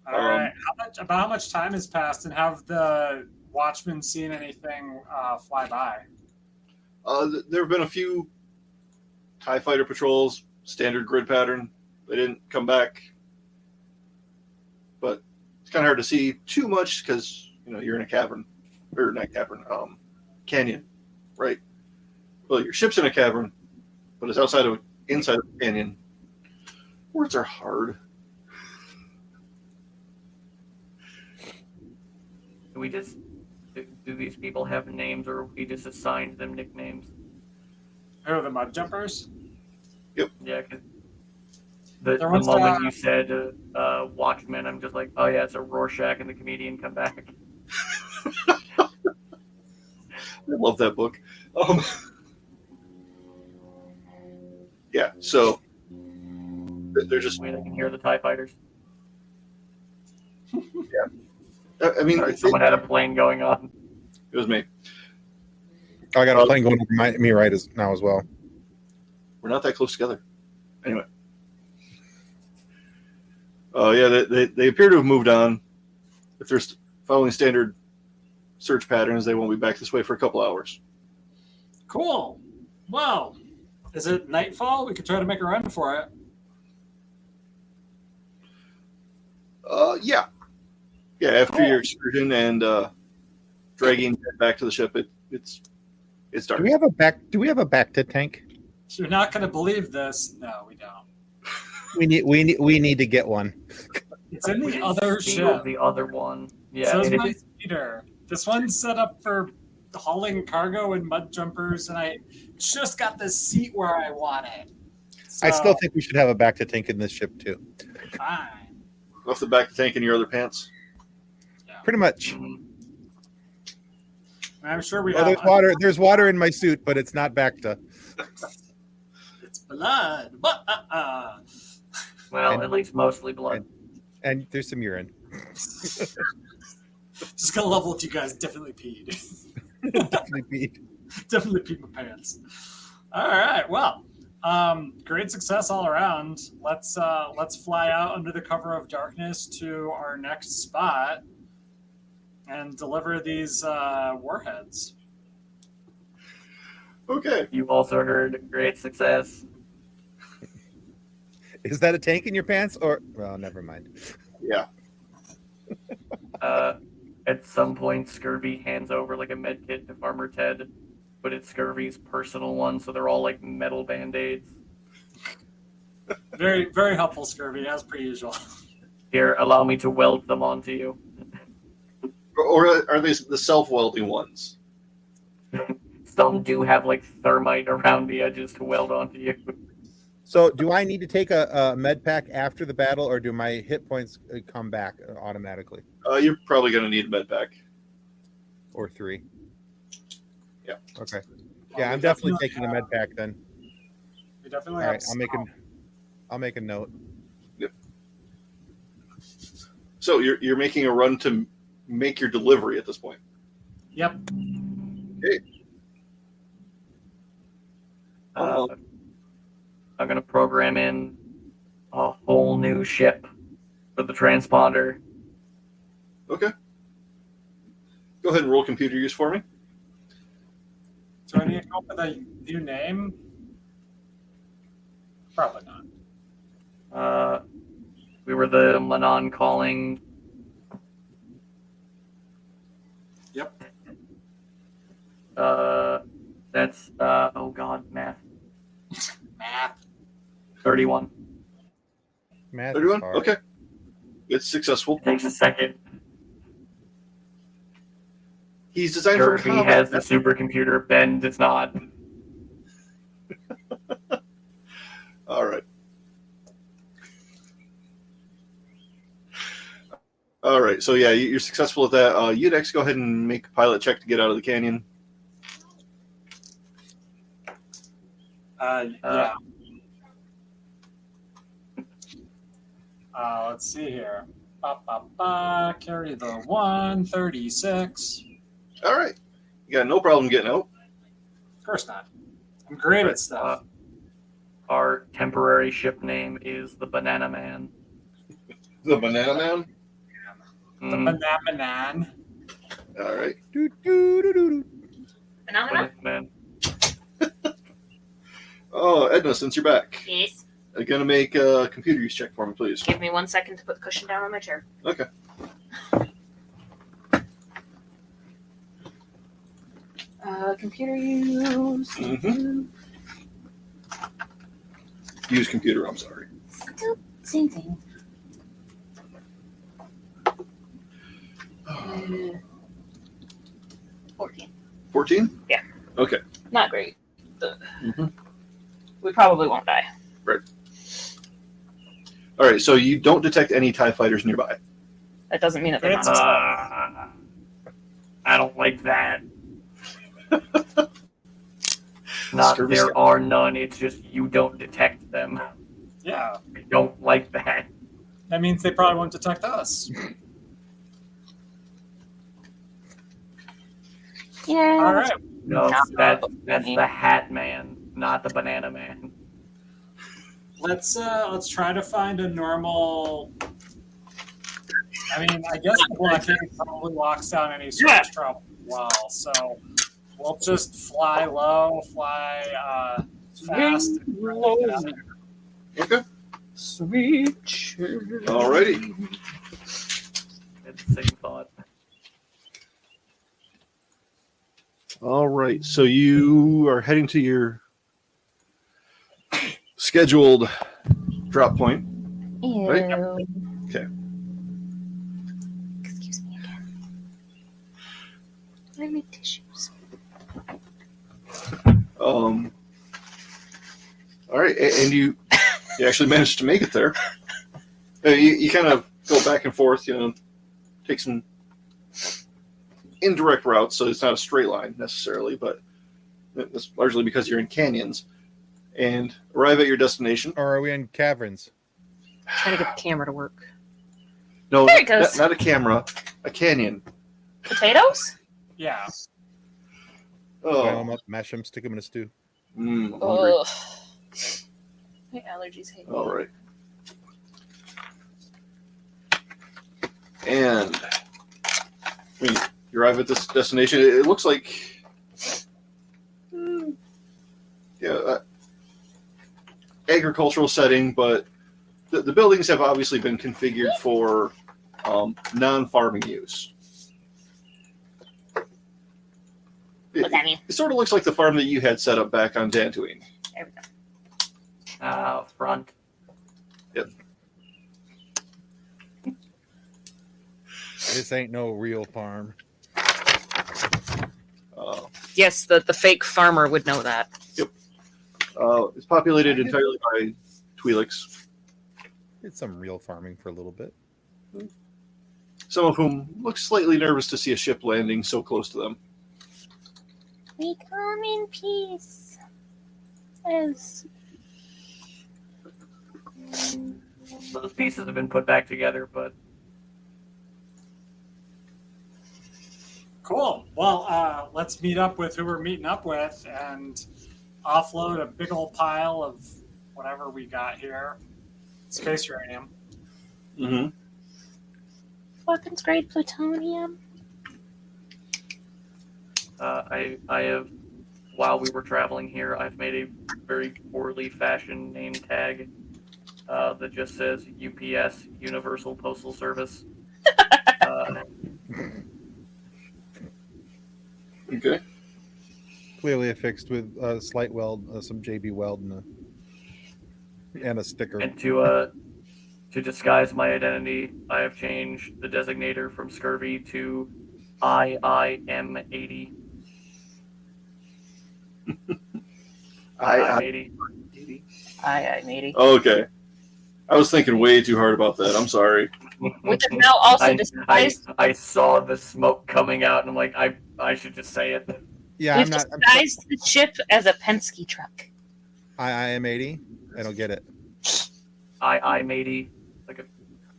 all right. How much time has passed, and have the Watchmen seen anything fly by? There have been a few TIE fighter patrols, standard grid pattern. They didn't come back. But it's kind of hard to see too much because, you're in a cavern. Or not cavern, canyon, right? Well, your ship's in a cavern, but it's inside of a canyon. Words are hard. Do these people have names, or we just assigned them nicknames? Who, the mud jumpers? Yeah, 'cause the There was, moment you said Watchmen, I'm just like, oh yeah, it's a Rorschach and the comedian come back. I love that book. Yeah, so they're just. Wait, I can hear the TIE fighters. I mean, Sorry, someone had a plane going on. it was me. I got a plane going over me right now as well. We're not that close together. Anyway. Yeah, they appear to have moved on. If they're following standard search patterns, they won't be back this way for a couple hours. Cool. Well, Is it nightfall? We could try to make a run for it. Yeah. Yeah, after your excursion and dragging it back to the ship, it's dark. Do we have a back to tank? You're not going to believe this. No, we don't. We need to get one. It's in the other Steal ship. the other one. Yeah, So is and my it's, speeder. This one's set up for hauling cargo and mud jumpers, and I just got the seat where I want it. So, I still think we should have a back to tank in this ship too. fine. Off the back tank in your other pants. Pretty much. mhm. I'm sure we Well, have. there's water in my suit, but it's not back to. It's blood. But Well, And- at least mostly blood. And there's some urine. just gonna level with you guys. Definitely peed. Definitely beat. Definitely peed my pants. All right. Well, great success all around. Let's fly out under the cover of darkness to our next spot and deliver these warheads. Okay. You also heard great success. Is that a tank in your pants or? Well, never mind. Yeah. At some point, Scurvy hands over like a med kit to Farmer Ted, but it's Scurvy's personal one, so they're all like metal band-aids. Very, very helpful, Scurvy, as per usual. Here, allow me to weld them onto you. Or are they the self-welding ones? Some do have like thermite around the edges to weld onto you. So, do I need to take a med pack after the battle, or do my hit points come back automatically? You're probably going to need a med pack. Or 3? Yeah. Okay. Yeah, I'm definitely taking a med pack then. We definitely All have. right, I'll make a note. So you're making a run to make your delivery at this point. Yep. I'm gonna program in a whole new ship for the transponder. Okay. Go ahead and roll computer use for me. Do I need to come up with a new name? Probably not. We were the Manon calling. Yep. That's oh god, math. Math. 31. Math is 31? hard. Okay. It's successful. Takes a second. He's designed for Scurvy combat. has the supercomputer. Ben does not. All right. All right. So yeah, you're successful at that. Udex, go ahead and make a pilot check to get out of the canyon. Yeah. Let's see here. Carry the 136. All right. You got no problem getting out. Of course not. I'm great at stuff. Our temporary ship name is the Banana Man. The Banana Man. The Mm, Banaman. All right. Doo, doo, doo, doo, doo. Banana? Man. Oh, Edna, since you're back, Yes. I'm gonna make a computer use check for me, please. Give me 1 second to put the cushion down on my chair. Okay. Computer use. Mm-hmm. Use computer. I'm sorry. Still same thing. 14. 14. Yeah. Okay. Not great. Mhm. We probably won't die. All right. So you don't detect any TIE fighters nearby. That doesn't mean that they're It's- not. I don't like that. Not Scurvy there Scout. are none. It's just you don't detect them. Yeah. I don't like that. That means they probably won't detect us. Yeah. All right. No, Not that's the Hat Man, not the Banana Man. Let's try to find a normal. I mean, I guess the blockade probably locks down any search trouble well. So we'll just fly low, fly fast and run it down. Okay. Sweet children. Alrighty. It's the same thought. All right. So you are heading to your scheduled drop point. Right. Ew. Okay. Excuse me again. I need tissues. All right, and you actually managed to make it there. You kind of go back and forth, take some indirect routes, so it's not a straight line necessarily, but it's largely because you're in canyons, and arrive at your destination. Or are we in caverns? Trying to get the camera to work. No, There it goes. not a camera, a canyon. Potatoes? Yeah. Boil them Oh, up, mash them, stick them in a stew. I'm hungry. Ugh. My allergies hate me. All right. And you arrive at this destination. It looks like, agricultural setting, but the buildings have obviously been configured for non-farming use. What's that mean? It sort of looks like the farm that you had set up back on Dantooine. There we go. Front. This ain't no real farm. Yes, the fake farmer would know that. It's populated entirely by Twi'leks, Did some real farming for a little bit. some of whom look slightly nervous to see a ship landing so close to them. We come in peace. Yes. Those pieces have been put back together, but Cool. Well, let's meet up with who we're meeting up with and offload a big old pile of whatever we got here. Space uranium. Mm-hmm. Weapons grade plutonium. I have, while we were traveling here, I've made a very poorly fashioned name tag that just says UPS, Universal Postal Service. Okay. Clearly affixed with a slight weld, some JB weld, and a sticker. And to disguise my identity, I have changed the designator from scurvy to IIM80. IIM80. Aye, matey. Okay. I was thinking way too hard about that. I'm sorry. Which is now also disguised. I saw the smoke coming out, and I'm like, I should just say it. Yeah, We've I'm not. disguised the ship as a Penske truck. I am 80. I don't get it. IIM80. Like a,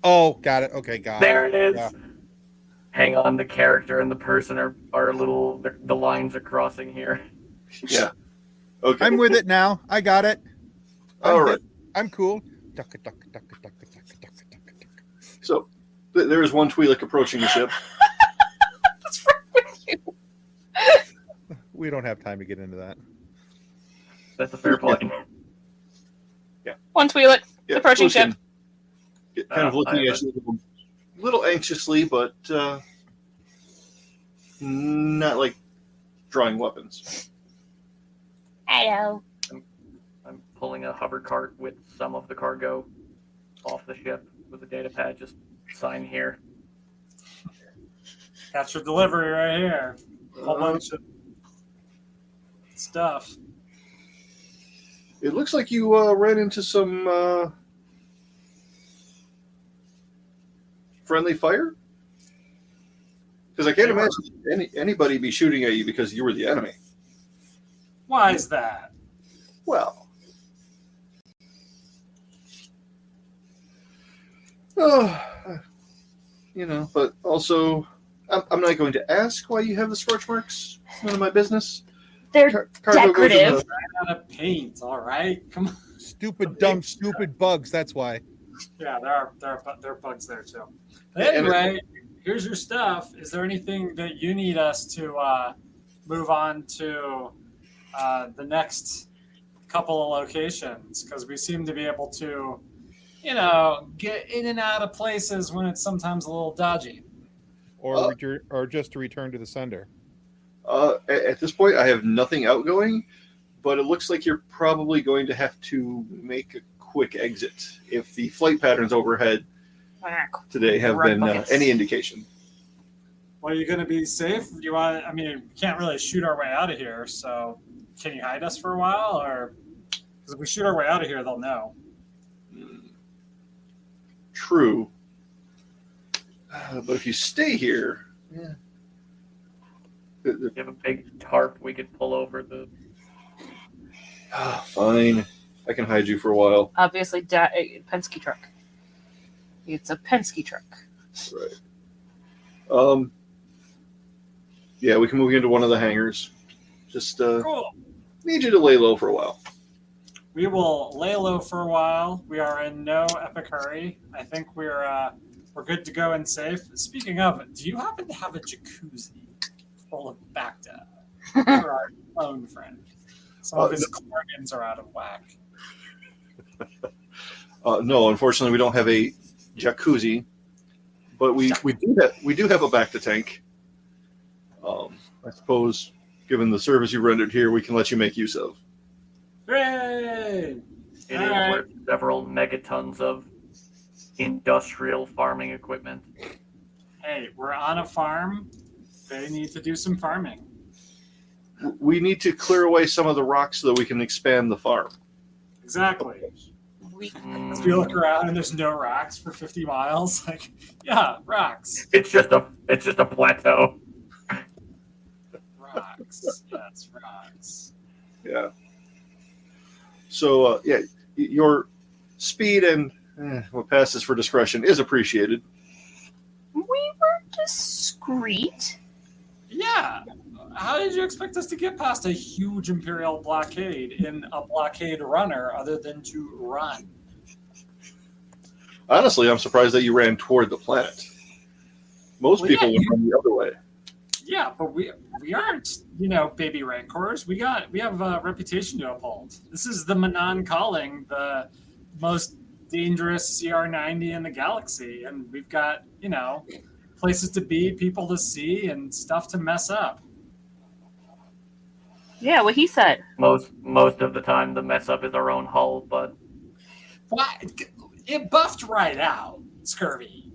Oh, got it. Okay, got there it. it is. Yeah. Hang on, the character and the person are a little. The lines are crossing here. Yeah. Okay. I'm with it now. I got it. All right. I'm cool. So there is one Twi'lek approaching the ship. What's wrong with you? We don't have time to get into that. That's a fair point. One Twi'lek. Yeah, Approaching Twi'lek ship. kind of looking at you a little anxiously, but not like drawing weapons. Hello. I'm pulling a hover cart with some of the cargo off the ship with a data pad. Just sign here. Got your delivery right here. A whole bunch of stuff. It looks like you ran into some friendly fire. Because I can't imagine anybody be shooting at you because you were the enemy. Why is that? Well, but also, I'm not going to ask why you have the scorch marks. It's none of my business. They're Cargo goes in decorative. Ran out of paint. All right, come on. Stupid, dumb, stupid bugs. That's why. Yeah, there are bugs there too. But anyway, here's your stuff. Is there anything that you need us to move on to the next couple of locations because we seem to be able to, get in and out of places when it's sometimes a little dodgy. Or just to return to the sender. At this point, I have nothing outgoing, but it looks like you're probably going to have to make a quick exit if the flight patterns overhead today have been any indication. Well, are you going to be safe? Do you want? I mean, we can't really shoot our way out of here. So, can you hide us for a while, or because if we shoot our way out of here, they'll know. True, but if you stay here, You have a big tarp we could pull over the. Fine, I can hide you for a while. Obviously, Penske truck. It's a Penske truck. Right. Yeah, we can move you into one of the hangars. Just Cool. need you to lay low for a while. We will lay low for a while. We are in no epic hurry. I think we're good to go and safe. Speaking of, do you happen to have a jacuzzi full of Bacta for our phone friend? Some of his organs are out of whack. No, unfortunately, we don't have a jacuzzi, but we do have a Bacta tank. I suppose, given the service you rendered here, we can let you make use of. Hooray! It is worth several megatons of industrial farming equipment. Hey, we're on a farm. They need to do some farming. We need to clear away some of the rocks so that we can expand the farm. Exactly. We As we look around and there's no rocks for 50 miles, like, yeah, rocks. It's just a plateau. Rocks. Yes, rocks. Yeah. So, your speed and what passes for discretion is appreciated. were discreet. Yeah. How did you expect us to get past a huge Imperial blockade in a blockade runner other than to run? Honestly, I'm surprised that you ran toward the planet. Most people would run the other way. Yeah, but we aren't, baby rancors. We have a reputation to uphold. This is the Manon calling, the most dangerous CR90 in the galaxy, and we've got, places to be, people to see, and stuff to mess up. Yeah, what he said. Most of the time, the mess up is our own hull, but Why? It buffed right out, scurvy.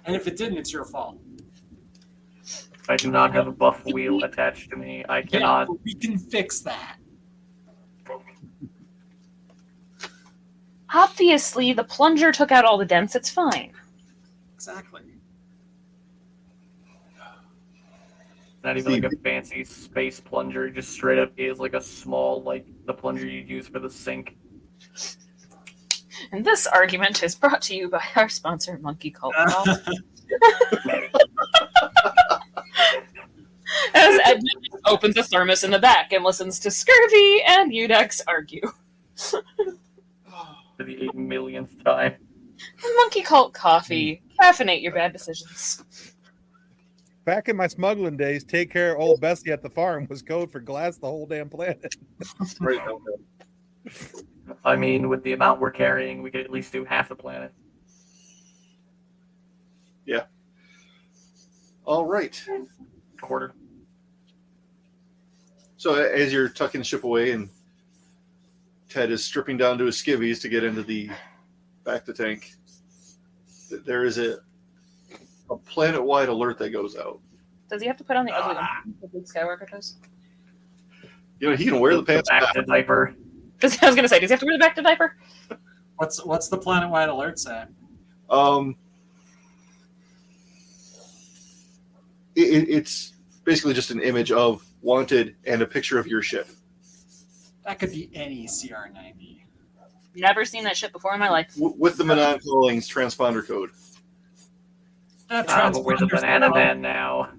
And if it didn't, it's your fault. I do not have a buff wheel attached to me. I Yeah, cannot. but we can fix that. Obviously, the plunger took out all the dents. It's fine. Exactly. Not even like a fancy space plunger. Just straight up is like a small, the plunger you'd use for the sink. And this argument is brought to you by our sponsor, Monkey Cult. As Edmund opens a thermos in the back and listens to Scurvy and Udex argue. For the 8 millionth time. Monkey Cult coffee. Caffeinate your bad decisions. Back in my smuggling days, take care of old Bessie at the farm was code for glass the whole damn planet. Right. I mean, with the amount we're carrying, we could at least do half the planet. Yeah. All right. Quarter. So as you're tucking the ship away and Ted is stripping down to his skivvies to get into the Bacta tank, there is a planet-wide alert that goes out. Does he have to put on the ugly one? The Luke Skywalker does? He can wear the pants. Back to diaper. I was going to say, does he have to wear the back to diaper? What's the planet-wide alert say? It's basically just an image of wanted and a picture of your ship. That could be any CR90. Never seen that shit before in my life. With the Manon Callings transponder code. That But we're the transponder's banana not- man now.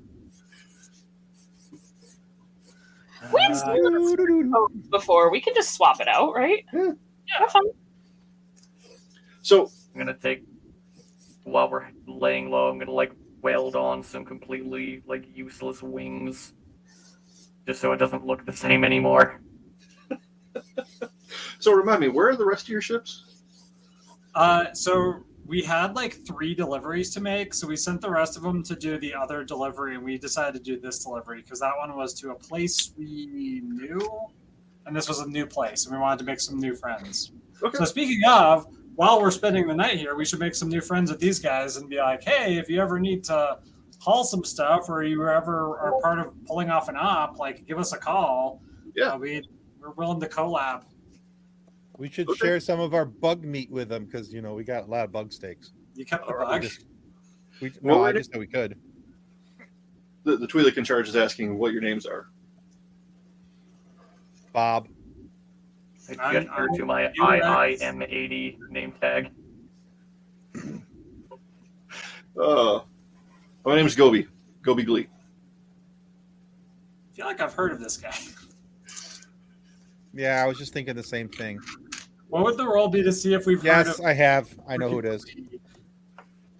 We've seen this before. We can just swap it out, right? Yeah. Have fun. So I'm gonna take, while we're laying low, I'm gonna weld on some completely useless wings, just so it doesn't look the same anymore. So remind me, where are the rest of your ships? So we had like 3 deliveries to make, so we sent the rest of them to do the other delivery, and we decided to do this delivery because that one was to a place we knew, and this was a new place, and we wanted to make some new friends. Okay. So speaking of, while we're spending the night here, we should make some new friends with these guys and be like, hey, if you ever need to haul some stuff or you ever are part of pulling off an op, like give us a call. Yeah. We're willing to collab. We should share some of our bug meat with them because we got a lot of bug steaks. You kept the Alright, bug? I just said we could. The Twi'lek in charge is asking what your names are. Bob. I get her to my IIM80 name tag. My name is Gobi. Gobi Glee. I feel like I've heard of this guy. Yeah, I was just thinking the same thing. What would the roll be to see if we've heard Yes, of I have. I know who it is.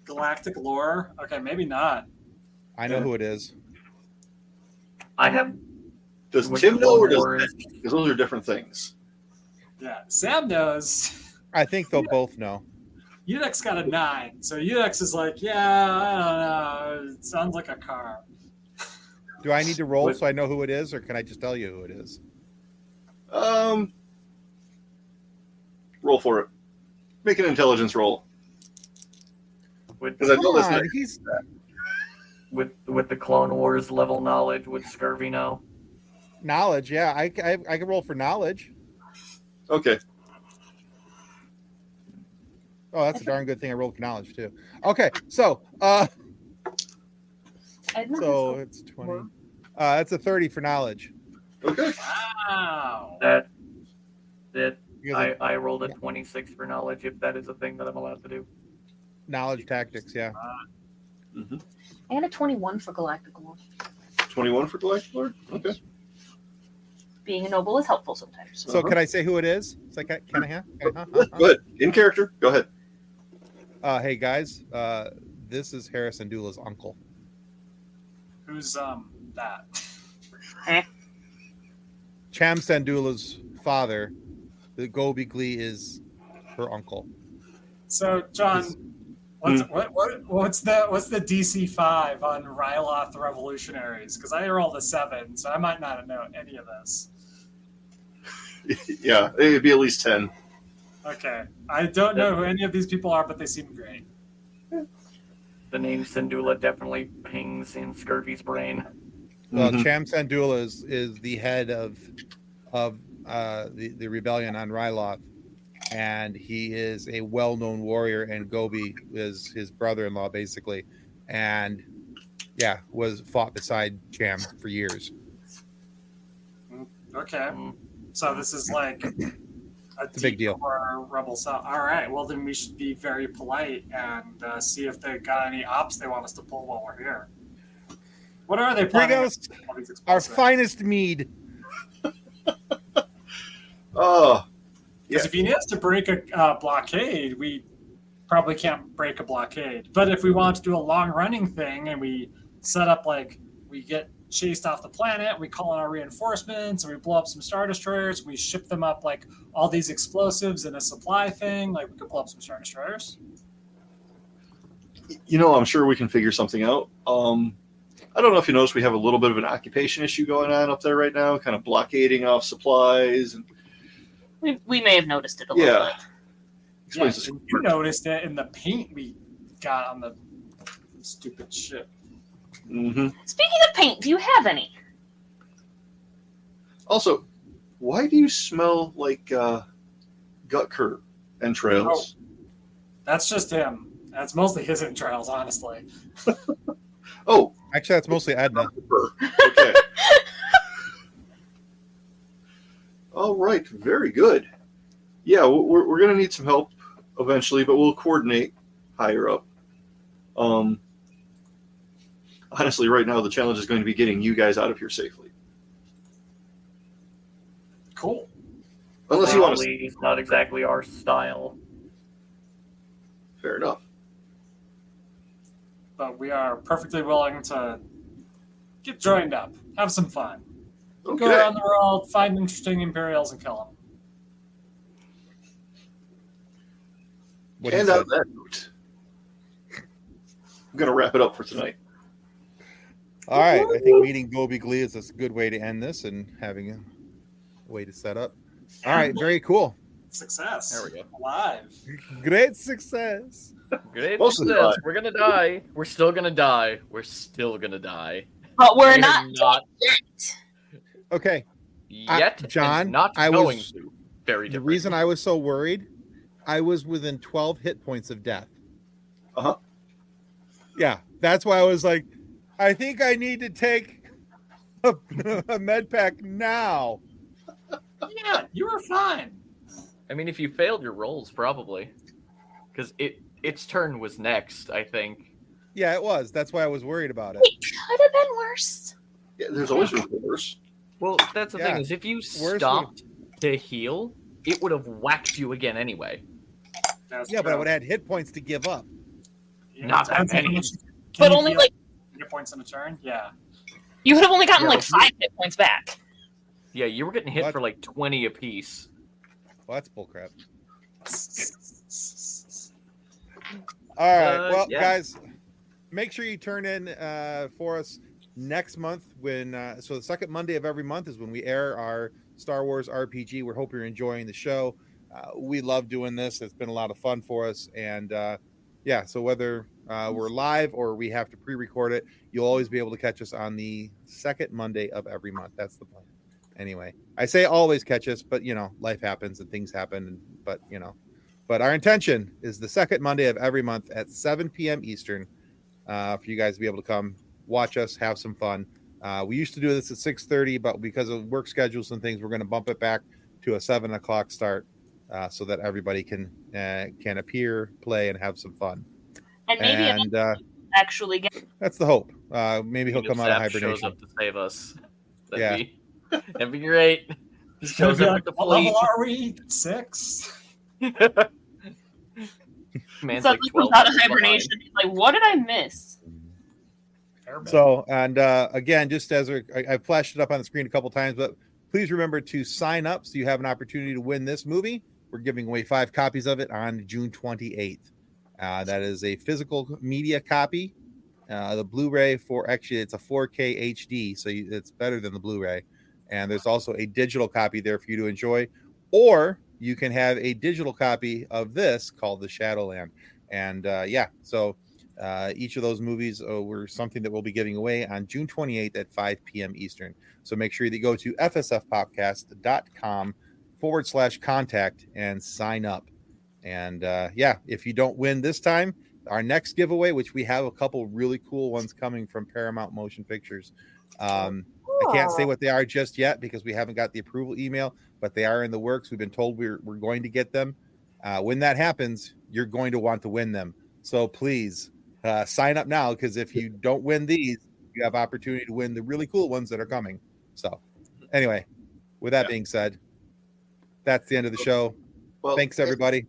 galactic lore? Okay, maybe not. I know who it is. I have. Does With Tim know or does Clone Wars. Ben? Because those are different things. Yeah, Sam knows. I think they'll both know. Udex got a 9, so Udex is like, yeah, I don't know. It sounds like a car. Do I need to roll so I know who it is, or can I just tell you who it is? Roll for it. Make an intelligence roll. With, Because I know Come on, this. he's with the Clone Wars level knowledge, would Scurvy know? knowledge. Yeah, I can roll for knowledge. Okay. Oh, that's a darn good thing. I rolled for knowledge too. Okay, so it's 20. That's a 30 for knowledge. Okay. Wow. That Because I rolled a 26 for knowledge, if that is a thing that I'm allowed to do. knowledge tactics, yeah. Mm-hmm. And a 21 for galactic lore. 21 for Galactic Lord? Okay. Being a noble is helpful sometimes. So can I say who it is? It's like, can I have? Go ahead. In character. Go ahead. Hey guys, this is Harris and Dula's uncle. Who's that? Cham Sandula's father. The Gobi Glee is her uncle. So, John, what's the DC 5 on Ryloth Revolutionaries? Because I rolled a 7, so I might not have known any of this. Yeah, it'd be at least 10. Okay, I don't know who any of these people are, but they seem great. The name Syndulla definitely pings in Scurvy's brain. Well, Mhm. Cham Sandula is the head of the rebellion on Ryloth, and he is a well-known warrior, and Gobi is his brother-in-law, basically, and yeah, was fought beside Cham for years. Okay, Mm. so this is like It's a big deal. For Rebel South. All right, well then we should be very polite and see if they got any ops they want us to pull while we're here. What are they Bring planning? us All these our explosives? finest mead. Oh, Because if you need us to break a blockade, we probably can't break a blockade. But if we want to do a long-running thing and we set up like we get chased off the planet, we call in our reinforcements, and we blow up some Star Destroyers, we ship them up like all these explosives in a supply thing, like we could blow up some Star Destroyers. I'm sure we can figure something out. I don't know if you noticed, we have a little bit of an occupation issue going on up there right now, kind of blockading off supplies. And We may have noticed it a little yeah, bit. explains Yeah, the you noticed it in the paint we got on the stupid ship. Mm-hmm. Speaking of paint, do you have any? Also, why do you smell like Gutker entrails? That's just him. That's mostly his entrails, honestly. Oh, Actually, that's mostly Edna. okay. All right, very good. Yeah, we're going to need some help eventually, but we'll coordinate higher up. Honestly, right now, the challenge is going to be getting you guys out of here safely. Cool. Unless you want to. Probably not exactly our style. Fair enough. But we are perfectly willing to get joined up, have some fun. Go Okay. around the world, find interesting Imperials, and kill what he And said. on that note, I'm going to wrap it up for tonight. All right, I think meeting Gobi Glee is a good way to end this and having a way to set up. All right, very cool. Success. There we go. Alive. Great success. Great Mostly success. alive. We're gonna die. We're still gonna die. We're still gonna die. But we're We're not not yet. Okay, yet. John, and not I going was- to. Very the different. reason I was so worried, I was within 12 hit points of death. Uh-huh. Yeah, that's why I was like, I think I need to take a med pack now. Yeah, you were fine. I mean, if you failed your rolls, probably, because its turn was next. I think. Yeah, it was. That's why I was worried about it. It could have been worse. Yeah, there's always room for worse. Well, that's the Yeah. thing is, if you Worse stopped to heal, it would have whacked you again anyway. That's Yeah, but I true. would have had hit points to give up. Yeah, Not that depends on how many. much- But can you only heal like your points in a turn. Yeah. you would have only gotten Yeah, like if you- 5 hit points back. Yeah, you were getting hit What? for like 20 apiece. Well, that's bullcrap. All right, well, yeah. guys, make sure you turn in for us next month when so the second Monday of every month is when we air our Star Wars RPG. We hope you're enjoying the show. We love doing this. It's been a lot of fun for us, and yeah, so whether we're live or we have to pre-record it, you'll always be able to catch us on the second Monday of every month. That's the plan. Anyway, I say always catch us, but you know, life happens and things happen, but you know, but our intention is the second Monday of every month at 7 p.m. Eastern for you guys to be able to come watch us, have some fun. We used to do this at 6:30, but because of work schedules and things, we're going to bump it back to a 7 o'clock start so that everybody can appear, play, and have some fun. And maybe And actually get that's the hope. Maybe he'll Even if come out of Zap shows hibernation. up to save us. Yeah. That'd be great. He It's gonna shows be up like, with the what fleet. level are we? 6? Man's so like he 12 comes out of minutes hibernation. He's like, what did I miss? So, and again, just as I flashed it up on the screen a couple times, but please remember to sign up so you have an opportunity to win this movie. We're giving away 5 copies of it on June 28th. That is a physical media copy. The Blu-ray it's a 4K HD, so it's better than the Blu-ray. And there's also a digital copy there for you to enjoy, or you can have a digital copy of this called The Shadowland. And so each of those movies were something that we'll be giving away on June 28th at 5 p.m. Eastern. So make sure that you go to fsfpodcast.com/contact and sign up. And if you don't win this time, our next giveaway, which we have a couple really cool ones coming from Paramount Motion Pictures. I can't say what they are just yet because we haven't got the approval email, but they are in the works. We've been told we're going to get them. When that happens, you're going to want to win them. So please sign up now, because if you don't win these, you have opportunity to win the really cool ones that are coming. So anyway, with that being said, that's the end of the show. Well, Thanks, everybody.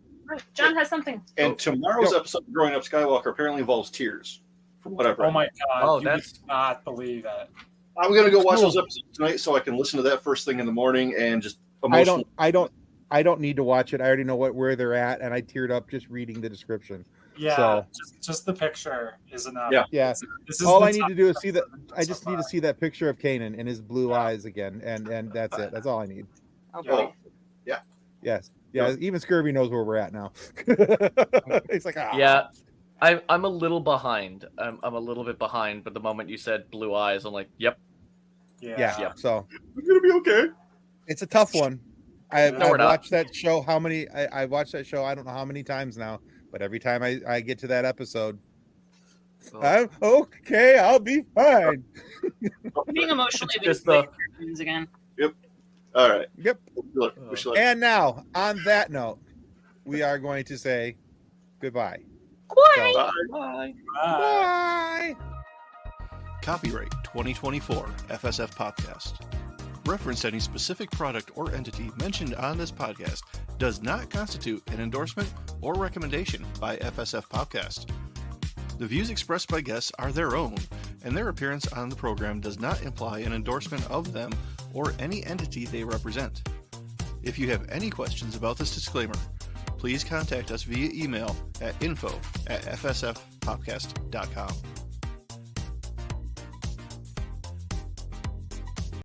John has something. And tomorrow's episode of Growing Up Skywalker apparently involves tears, from what I've read. Oh my god! Oh, you that's- would not believe it. I'm gonna go watch those episodes tonight so I can listen to that first thing in the morning and just emotionally. I don't need to watch it. I already know where they're at, and I teared up just reading the description. Yeah, So- just the picture is enough. Yeah. Yeah. This is All the I need top to do is see that. episode I so just need to far. see that picture of Kanan and his blue eyes again, and that's it. That's all I need. Okay. Oh, Yes. Yeah. Even Scurvy knows where we're at now. He's like, ah. Yeah, I'm a little behind. I'm a little bit behind, but the moment you said blue eyes, I'm like, yep. Yeah. Yeah. So I'm gonna be okay. it's a tough one. I've No, we're not. watched that show. I watched that show. I don't know how many times now, but every time I get to that episode, I'm okay. I'll be fine. I'm being emotionally Just available again. All right. Yep. We should And now, on that note, we are going to say goodbye. Quiet. So, Bye. bye. Copyright 2024 FSF Podcast. Reference to any specific product or entity mentioned on this podcast does not constitute an endorsement or recommendation by FSF Podcast. The views expressed by guests are their own, and their appearance on the program does not imply an endorsement of them or any entity they represent. If you have any questions about this disclaimer, please contact us via email at info@fsfpodcast.com.